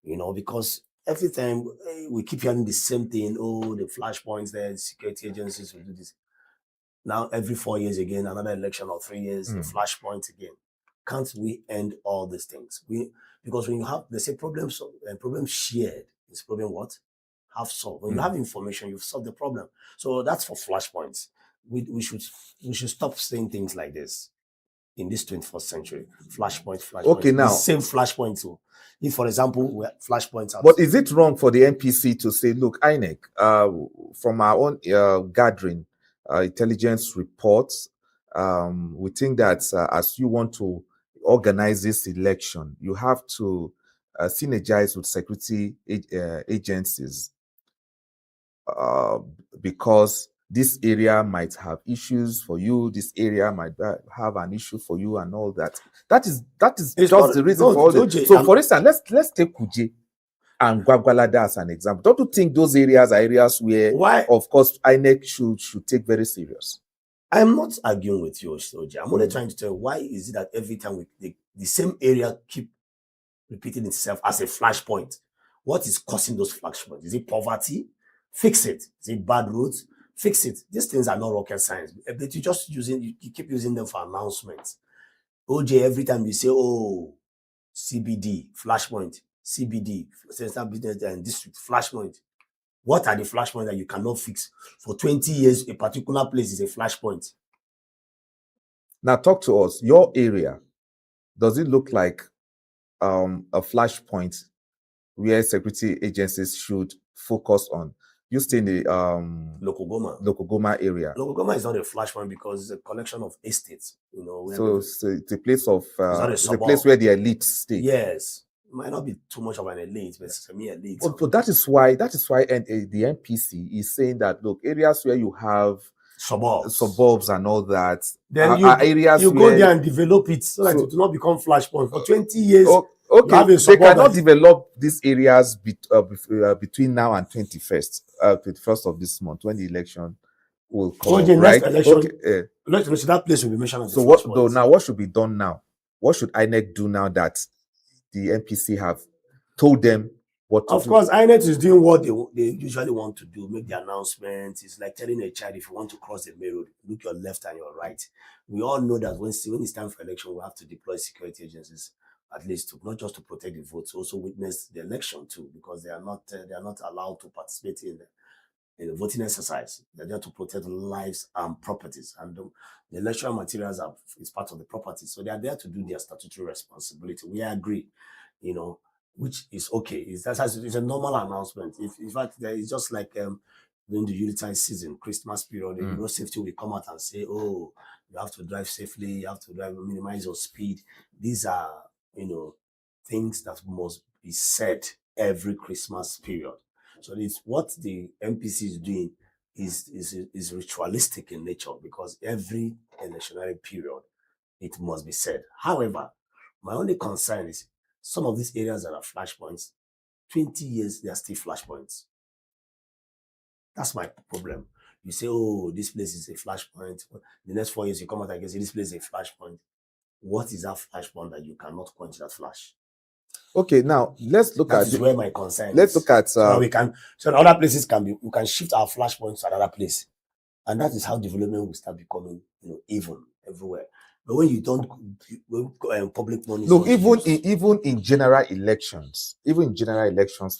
[SPEAKER 2] Because every time we keep hearing the same thing, the flashpoints there, the security agencies will do this. Now, every 4 years again, another election, or 3 years, the flashpoints again. Can't we end all these things? Because when you have, they say problems shared is problem what? Half solved. When you have information, you've solved the problem. So that's for flashpoints. We should stop saying things like this in this 21st century. Flashpoint.
[SPEAKER 1] Okay, now.
[SPEAKER 2] The same flashpoint too. If, for example, flashpoints are...
[SPEAKER 1] But is it wrong for the NPC to say, look, INEC, from our own gathering, intelligence reports, we think that as you want to organize this election, you have to synergize with security agencies because this area might have issues for you, this area might have an issue for you, and all that. That is just the reason for all this. So, for instance, let's take Kuje. and Gwagwalada as an example. Don't you think those areas are areas where,
[SPEAKER 2] Why?
[SPEAKER 1] of course, INEC should take very serious?
[SPEAKER 2] I'm not arguing with you, Oji. I'm only trying to tell you, why is it that every time the same area keep repeating itself as a flashpoint? What is causing those flashpoints? Is it poverty? Fix it. Is it bad roads? Fix it. These things are not rocket science, but you keep using them for announcements. OJ, every time you say, oh, CBD, flashpoint, CBD, Central Business and District, flashpoint. What are the flashpoints that you cannot fix? For 20 years, a particular place is a flashpoint.
[SPEAKER 1] Now, talk to us. Your area, does it look like a flashpoint where security agencies should focus on? You stay in the Lokogoma area.
[SPEAKER 2] Lokogoma is not a flashpoint because it's a collection of estates.
[SPEAKER 1] So it's a place of
[SPEAKER 2] it's
[SPEAKER 1] a place where the elite stay.
[SPEAKER 2] Yes, it might not be too much of an elite, but semi-elite.
[SPEAKER 1] But that is why the NPC is saying that, look, areas where you have suburbs and all that,
[SPEAKER 2] then
[SPEAKER 1] areas
[SPEAKER 2] you go there and develop it so that it will not become flashpoint for 20 years.
[SPEAKER 1] Okay, they cannot develop these areas between now and 21st of this month, when the election will come, right?
[SPEAKER 2] Election, that place will be mentioned as
[SPEAKER 1] so what should be done now? What should INEC do now that the NPC have told them what to do?
[SPEAKER 2] Of course, INEC is doing what they usually want to do, make the announcement. It's like telling a child, if you want to cross the main road, look your left and your right. We all know that when it's time for election, we have to deploy security agencies, at least not just to protect the votes, also witness the election too, because they are not allowed to participate in the voting exercise. They're there to protect lives and properties, and the electoral materials is part of the property, so they are there to do their statutory responsibility. We agree, which is okay. It's a normal announcement. In fact, it's just like during the Yuletide season, Christmas period, the road safety will come out and say, oh, you have to drive safely, you have to minimize your speed. These are things that must be said every Christmas period. So it's what the NPC is doing is ritualistic in nature, because every electionary period it must be said. However, my only concern is some of these areas that are flashpoints, 20 years, they are still flashpoints. That's my problem. You say, oh, this place is a flashpoint. The next 4 years, you come out and say, this place is a flashpoint. What is that flashpoint that you cannot quench that flash?
[SPEAKER 1] Okay, now let's look
[SPEAKER 2] at where my concern.
[SPEAKER 1] Let's look at
[SPEAKER 2] so other places we can shift our flashpoints to another place, and that is how development will start becoming even everywhere. But when you don't, public money.
[SPEAKER 1] No, even in general elections,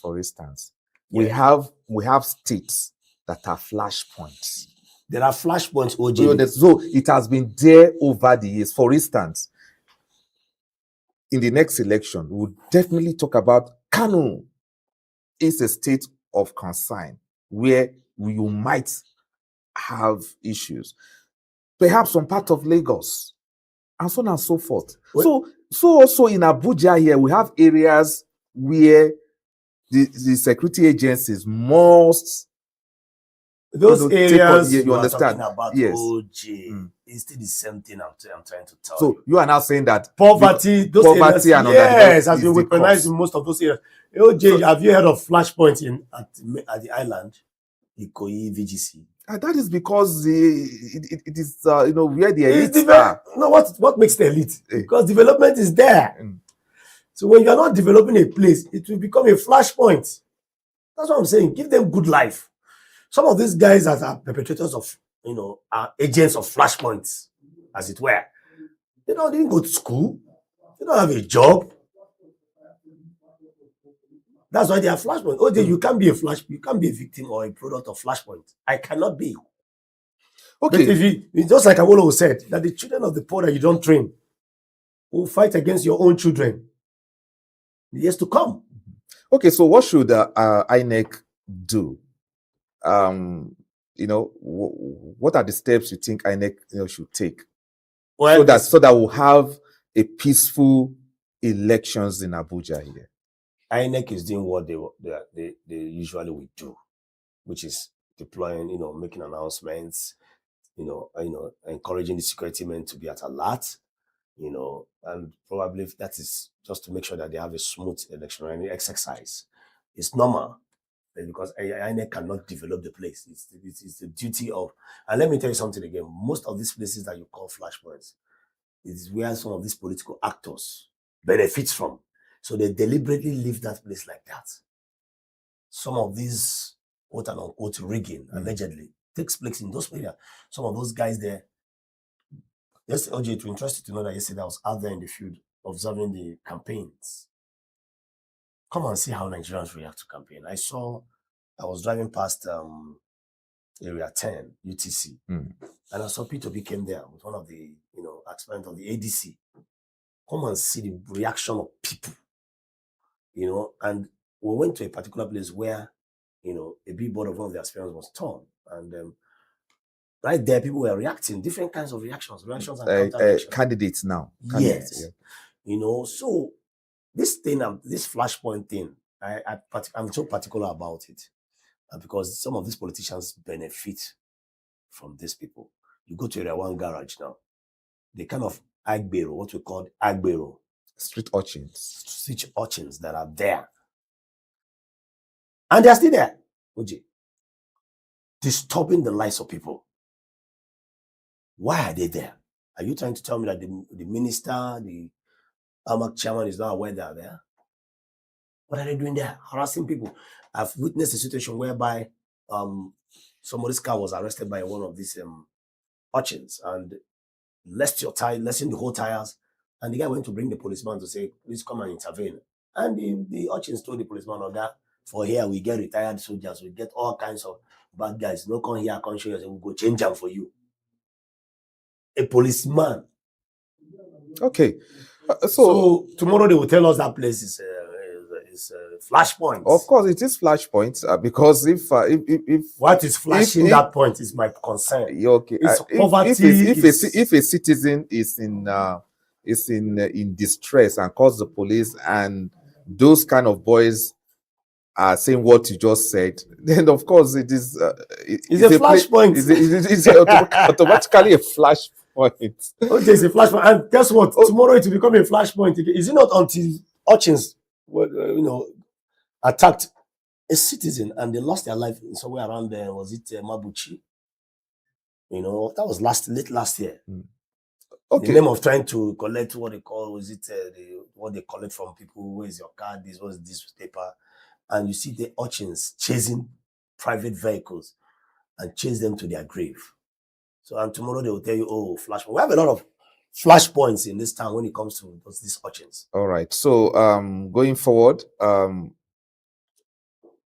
[SPEAKER 1] for instance, we have states that are flashpoints.
[SPEAKER 2] There are flashpoints, OJ.
[SPEAKER 1] So it has been there over the years. For instance, in the next election, we'll definitely talk about Kano. It's a state of concern where you might have issues. Perhaps some part of Lagos, and so on and so forth. So also in Abuja here, we have areas where the security agencies must.
[SPEAKER 2] Those areas
[SPEAKER 1] you understand?
[SPEAKER 2] About, yes. OJ, it's still the same thing I'm trying to tell you.
[SPEAKER 1] So you are now saying that
[SPEAKER 2] poverty areas,
[SPEAKER 1] and
[SPEAKER 2] yes, has been weaponized in most of those areas. OJ, have you heard of flashpoints at the island, Ikoyi, VGC?
[SPEAKER 1] That is because it is where the elites are.
[SPEAKER 2] No, what makes the elite? Because development is there. So when you are not developing a place, it will become a flashpoint. That's what I'm saying. Give them good life. Some of these guys that are perpetrators of, are agents of flashpoints, as it were. They didn't go to school. They don't have a job. That's why they are flashpoints. OJ, you can't be a victim or a product of flashpoint. I cannot be. Okay. But it's just like Awolowo said, that the children of the poor that you don't train will fight against your own children in the years to come.
[SPEAKER 1] Okay, so what should INEC do? What are the steps you think INEC should take so that we'll have a peaceful elections in Abuja here?
[SPEAKER 2] INEC is doing what they usually would do, which is deploying, making announcements, encouraging the security men to be at alert, and probably that is just to make sure that they have a smooth election exercise. It's normal because INEC cannot develop the place. It's the duty of, and let me tell you something again, most of these places that you call flashpoints is where some of these political actors benefit from. So they deliberately leave that place like that. Some of these quote unquote rigging allegedly takes place in those areas. Some of those guys there. Yes, OJ, it was interesting to know that yesterday I was out there in the field observing the campaigns. Come and see how Nigerians react to campaign. I was driving past Area 10, UTC, and I saw P2B came there with one of the, aspirants of the ADC. Come and see the reaction of people, and we went to a particular place where, a billboard of one of the aspirants was torn, and right there, people were reacting, different kinds of reactions and counter-reactions.
[SPEAKER 1] Candidates now.
[SPEAKER 2] Yes. Yeah. So this thing, this flashpoint thing, I'm so particular about it because some of these politicians benefit from these people. You go to Area 1 garage now, the kind of agbero, what we call agbero.
[SPEAKER 1] Street urchins
[SPEAKER 2] that are there. And they're still there, OJ, disturbing the lives of people. Why are they there? Are you trying to tell me that the minister, the AMAC chairman is not aware they are there? What are they doing there? Harassing people. I've witnessed a situation whereby somebody's car was arrested by one of these urchins and lessened the whole tires. And the guy went to bring the policeman to say, please come and intervene. And the urchins told the policeman, "Oga, for here we get retired soldiers, we get all kinds of bad guys. No come here, come show you, we'll go change them for you." A policeman.
[SPEAKER 1] Okay.
[SPEAKER 2] So tomorrow they will tell us that place is flashpoint.
[SPEAKER 1] Of course, it is flashpoint because if
[SPEAKER 2] what is flashing that point is my concern.
[SPEAKER 1] Okay.
[SPEAKER 2] It's poverty.
[SPEAKER 1] If a citizen is in distress and calls the police, and those kind of boys are saying what you just said, then of course it is.
[SPEAKER 2] It's a flashpoint.
[SPEAKER 1] It's automatically a flashpoint.
[SPEAKER 2] Okay, it's a flashpoint, and guess what? Tomorrow it will become a flashpoint. Is it not until urchins, attacked a citizen and they lost their life somewhere around there? Was it Mabuchi? That was late last year. Okay. In the name of trying to collect what they call, what they collect from people? Where is your card? This was this paper, and you see the urchins chasing private vehicles and chase them to their grave. So, and tomorrow they will tell you, oh, flashpoint. We have a lot of flashpoints in this town when it comes to these urchins.
[SPEAKER 1] All right. So, going forward,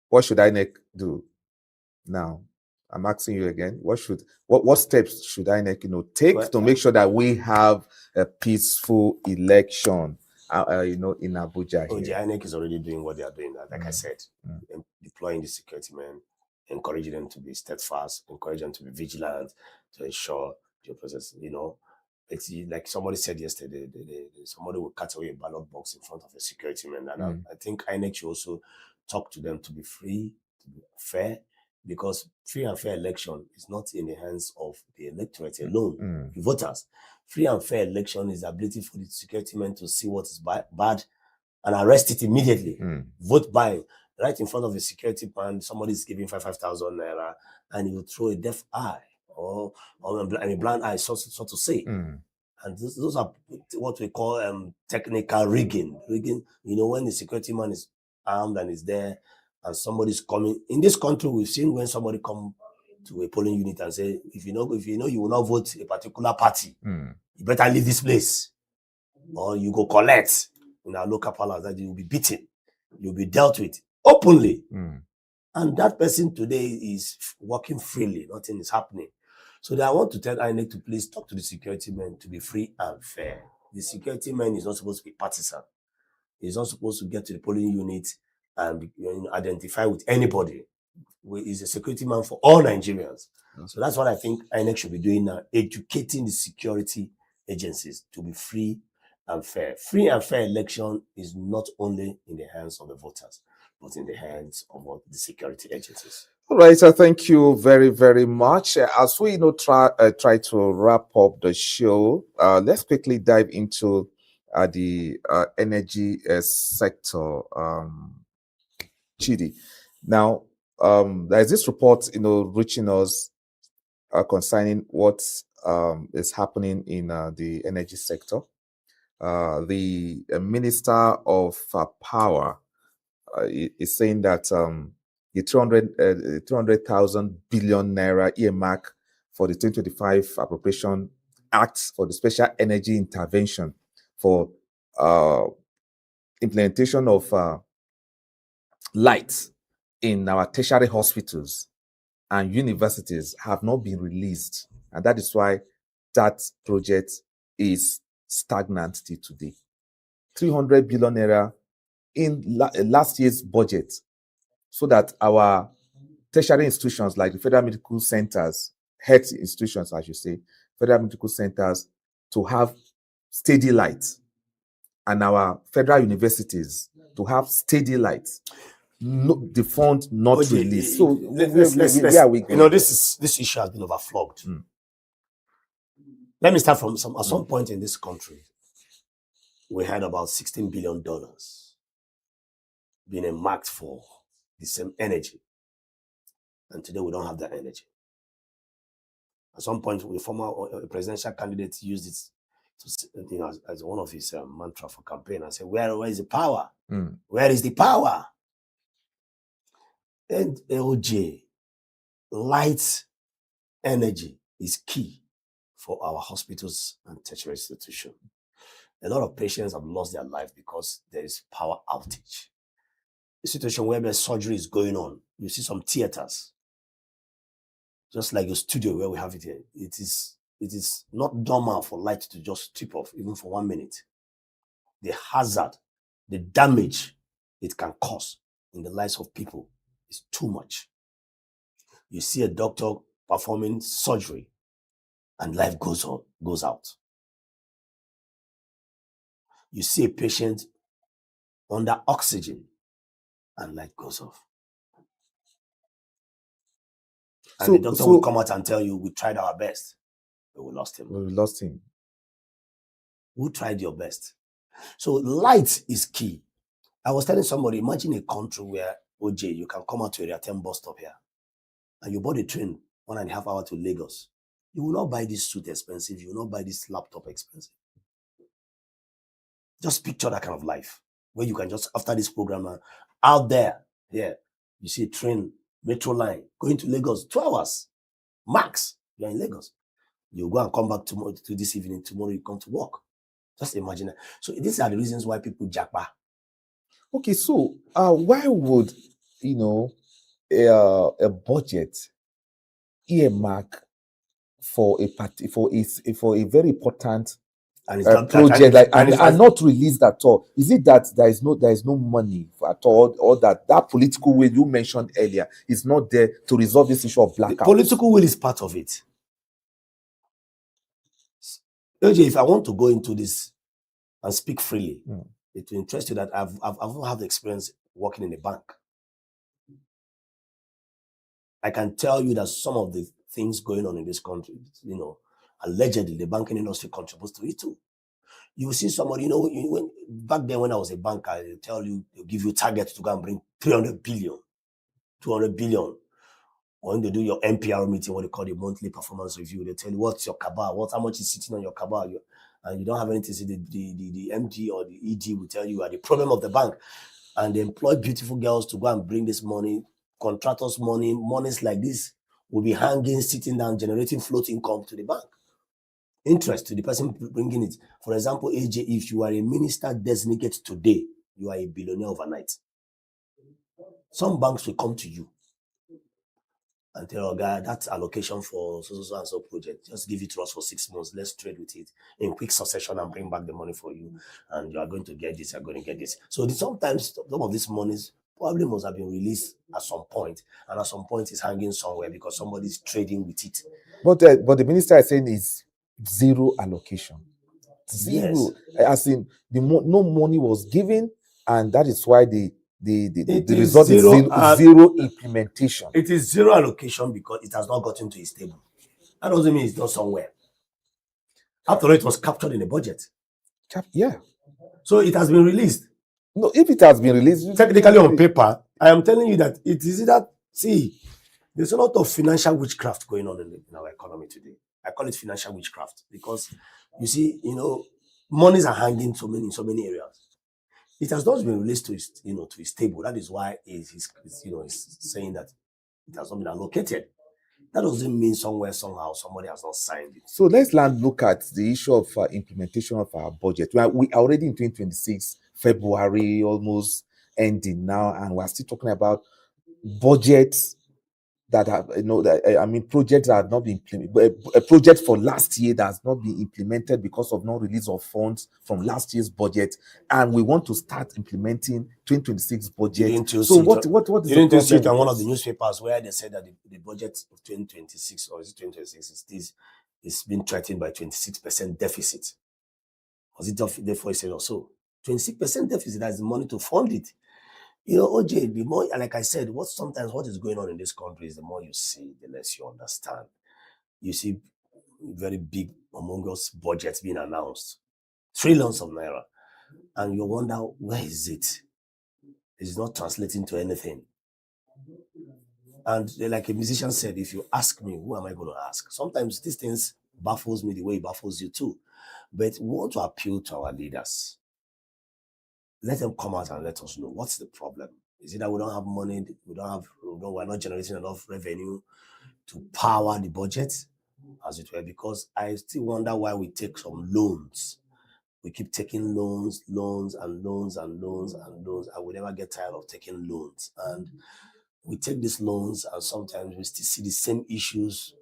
[SPEAKER 1] what should INEC do now? I'm asking you again. What steps should INEC take to make sure that we have a peaceful election? In Abuja.
[SPEAKER 2] The INEC is already doing what they are doing. Like I said, deploying the security men, encouraging them to be steadfast, encouraging them to be vigilant, to ensure due process. It's like somebody said yesterday, somebody will cut away a ballot box in front of a security man. And I think INEC should also talk to them to be free, to be fair, because free and fair election is not in the hands of the electorate alone, the voters. Free and fair election is the ability for the security men to see what is bad and arrest it immediately. Vote buying. Right in front of the security man, somebody is giving 5,000 naira, and he will throw a deaf eye or a blind eye, so to say. And those are what we call technical rigging. Rigging, when the security man is armed and is there, and somebody's coming. In this country, we've seen when somebody come to a polling unit and say, if you know you will not vote a particular party, you better leave this place, or you go collect in our local palace, that you will be beaten, you'll be dealt with openly. And that person today is working freely, nothing is happening. So I want to tell INEC to please talk to the security men to be free and fair. The security man is not supposed to be partisan. He's not supposed to get to the polling unit and identify with anybody. He's a security man for all Nigerians. So that's what I think INEC should be doing now, educating the security agencies to be free and fair. Free and fair election is not only in the hands of the voters, but in the hands of the security agencies.
[SPEAKER 1] All right, so thank you very, very much. As we try to wrap up the show, let's quickly dive into the energy sector. Chidi. Now, there's this report, reaching us concerning what is happening in the energy sector. The Minister of Power is saying that the 200,000 billion naira earmark for the 2025 Appropriation Act for the Special Energy Intervention for implementation of lights in our tertiary hospitals and universities have not been released. And that is why that project is stagnant till today. 300 billion naira in last year's budget, so that our tertiary institutions like the federal medical centers, health institutions, I should say, federal medical centers, to have steady lights, and our federal universities to have steady lights. No, the fund not released. So where are we going?
[SPEAKER 2] This issue has been overflogged. Let me start from at some point in this country, we had about $16 billion being earmarked for the same energy. And today we don't have that energy. At some point, the former presidential candidate used it as one of his mantra for campaign and said, where is the power? Where is the power? And LJ, light energy is key for our hospitals and tertiary institutions. A lot of patients have lost their life because there is power outage. A situation where surgery is going on, you see some theaters, just like your studio where we have it here. It is not normal for light to just trip off, even for 1 minute. The hazard, the damage it can cause in the lives of people is too much. You see a doctor performing surgery and life goes out. You see a patient under oxygen and light goes off. And the doctor will come out and tell you, we tried our best, but we lost him. Who tried your best? So light is key. I was telling somebody, imagine a country where, OJ, you can come out to area 10 bus stop here, and you bought a train 1.5 hours to Lagos. You will not buy this suit expensive. You will not buy this laptop expensive. Just picture that kind of life, where you can just, after this program, out there, you see a train, metro line, going to Lagos, 2 hours, max, you're in Lagos. You go and come back tomorrow, to this evening, tomorrow you come to work. Just imagine that. So these are the reasons why people jackpot.
[SPEAKER 1] Okay, so why would, a budget earmark for a very important project and not released at all? Is it that there is no money at all, or that political will you mentioned earlier is not there to resolve this issue of blackout?
[SPEAKER 2] The political will is part of it. LJ, if I want to go into this and speak freely, it will interest you that I've had the experience working in a bank. I can tell you that some of the things going on in this country, allegedly the banking industry contributes to it too. You see somebody, back then when I was a banker, they tell you, they'll give you targets to go and bring 300 billion, 200 billion. Or when they do your NPR meeting, what they call the monthly performance review, they tell you what's your cabal, how much is sitting on your cabal, and you don't have anything to say. The MD or the ED will tell you are the problem of the bank. And they employ beautiful girls to go and bring this money, contractors' money, monies like this will be hanging, sitting down, generating float income to the bank. Interest to the person bringing it. For example, AJ, if you are a minister designated today, you are a billionaire overnight. Some banks will come to you and tell, oh God, that's allocation for so and so project. Just give it to us for 6 months. Let's trade with it in quick succession and bring back the money for you. And you are going to get this, you're going to get this. So sometimes some of these monies probably must have been released at some point, and at some point it's hanging somewhere because somebody's trading with it.
[SPEAKER 1] But the minister is saying is zero allocation. Zero. Yes. As in no money was given, and that is why the result is zero implementation.
[SPEAKER 2] It is zero allocation because it has not gotten to his table. That doesn't mean it's not somewhere. After all, it was captured in the budget.
[SPEAKER 1] Yeah.
[SPEAKER 2] So it has been released.
[SPEAKER 1] No, if it has been released,
[SPEAKER 2] technically on paper, I am telling you that it is that, see, there's a lot of financial witchcraft going on in our economy today. I call it financial witchcraft because you see, monies are hanging in so many areas. It has not been released to his table. That is why he's saying that it has not been allocated. That doesn't mean somehow somebody has not signed it.
[SPEAKER 1] So let's look at the issue of implementation of our budget. We are already in 2026, February almost ending now, and we're still talking about budgets that have, projects that have not been implemented. A project for last year that has not been implemented because of non-release of funds from last year's budget, and we want to start implementing 2026 budget. So what is
[SPEAKER 2] the problem? See it on one of the newspapers where they said that the budget of 2026 or is it 2026 is being threatened by 26% deficit. Was it therefore said also 26% deficit? That's the money to fund it. OJ, the more, like I said, what is going on in this country is the more you see, the less you understand. You see very big, humongous budgets being announced, trillions of naira, and you wonder, where is it? It's not translating to anything. And like a musician said, if you ask me, who am I going to ask? Sometimes these things baffles me the way it baffles you too. But we want to appeal to our leaders. Let them come out and let us know what's the problem. Is it that we don't have money? We're not generating enough revenue to power the budget, as it were? Because I still wonder why we take some loans. We keep taking loans, and we never get tired of taking loans. And we take these loans, and sometimes we still see the same issues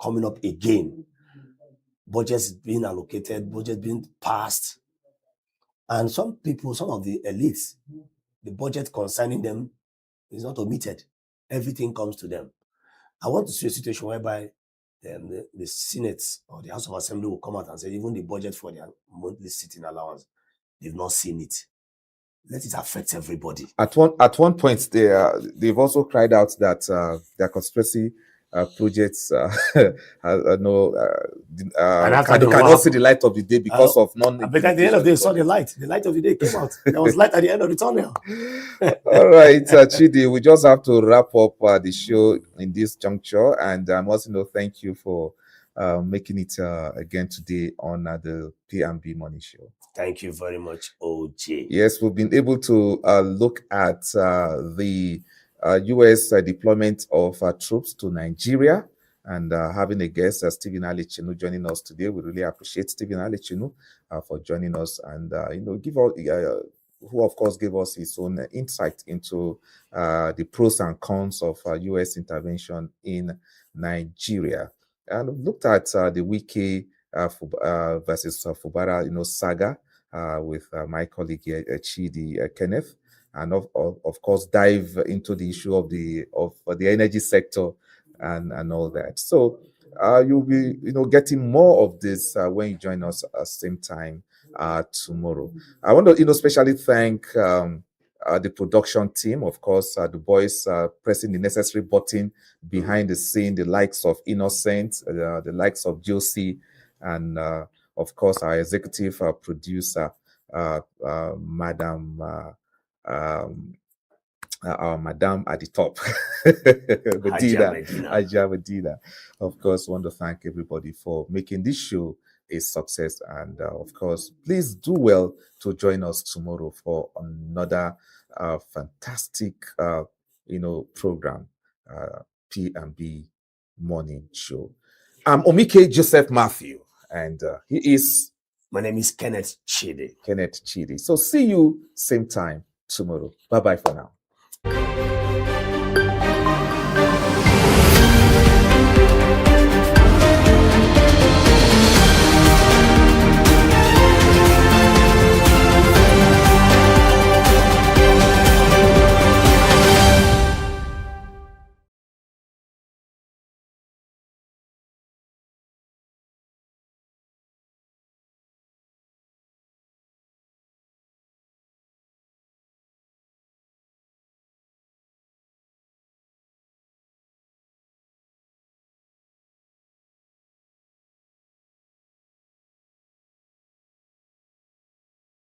[SPEAKER 2] coming up again. Budgets being allocated, budget being passed. And some of the elites, the budget concerning them is not omitted. Everything comes to them. I want to see a situation whereby the Senate or the House of Assembly will come out and say even the budget for their monthly sitting allowance, they've not seen it. Let it affect everybody.
[SPEAKER 1] At one point, they've also cried out that their conspiracy projects cannot see the light of the day because of non.
[SPEAKER 2] But at the end of the day, saw the light. The light of the day came out. There was light at the end of the tunnel.
[SPEAKER 1] All right, Chidi, we just have to wrap up the show in this juncture, and also thank you for making it again today on the P&B Money Show.
[SPEAKER 2] Thank you very much, OJ.
[SPEAKER 1] Yes, we've been able to look at the U.S. deployment of troops to Nigeria, and having a guest, Stephen Alechinu, joining us today. We really appreciate Stephen Alechinu for joining us, and who of course gave us his own insight into the pros and cons of U.S. intervention in Nigeria, and looked at the Wike versus Fubara, saga with my colleague here, Chidi Kenneth. And of course dive into the issue of the energy sector and all that. So you'll be getting more of this when you join us at the same time tomorrow. I want to especially thank the production team, of course, the boys pressing the necessary button behind the scene, the likes of Innocent, the likes of Josie, and of course our executive producer, Madam. Our madam at the top, Medina. Of course, want to thank everybody for making this show a success, and of course, please do well to join us tomorrow for another fantastic, program, P&B Morning Show. I'm Omike Joseph Matthew, and
[SPEAKER 2] my name is Kenneth Chidi.
[SPEAKER 1] So see you same time tomorrow. Bye-bye for now.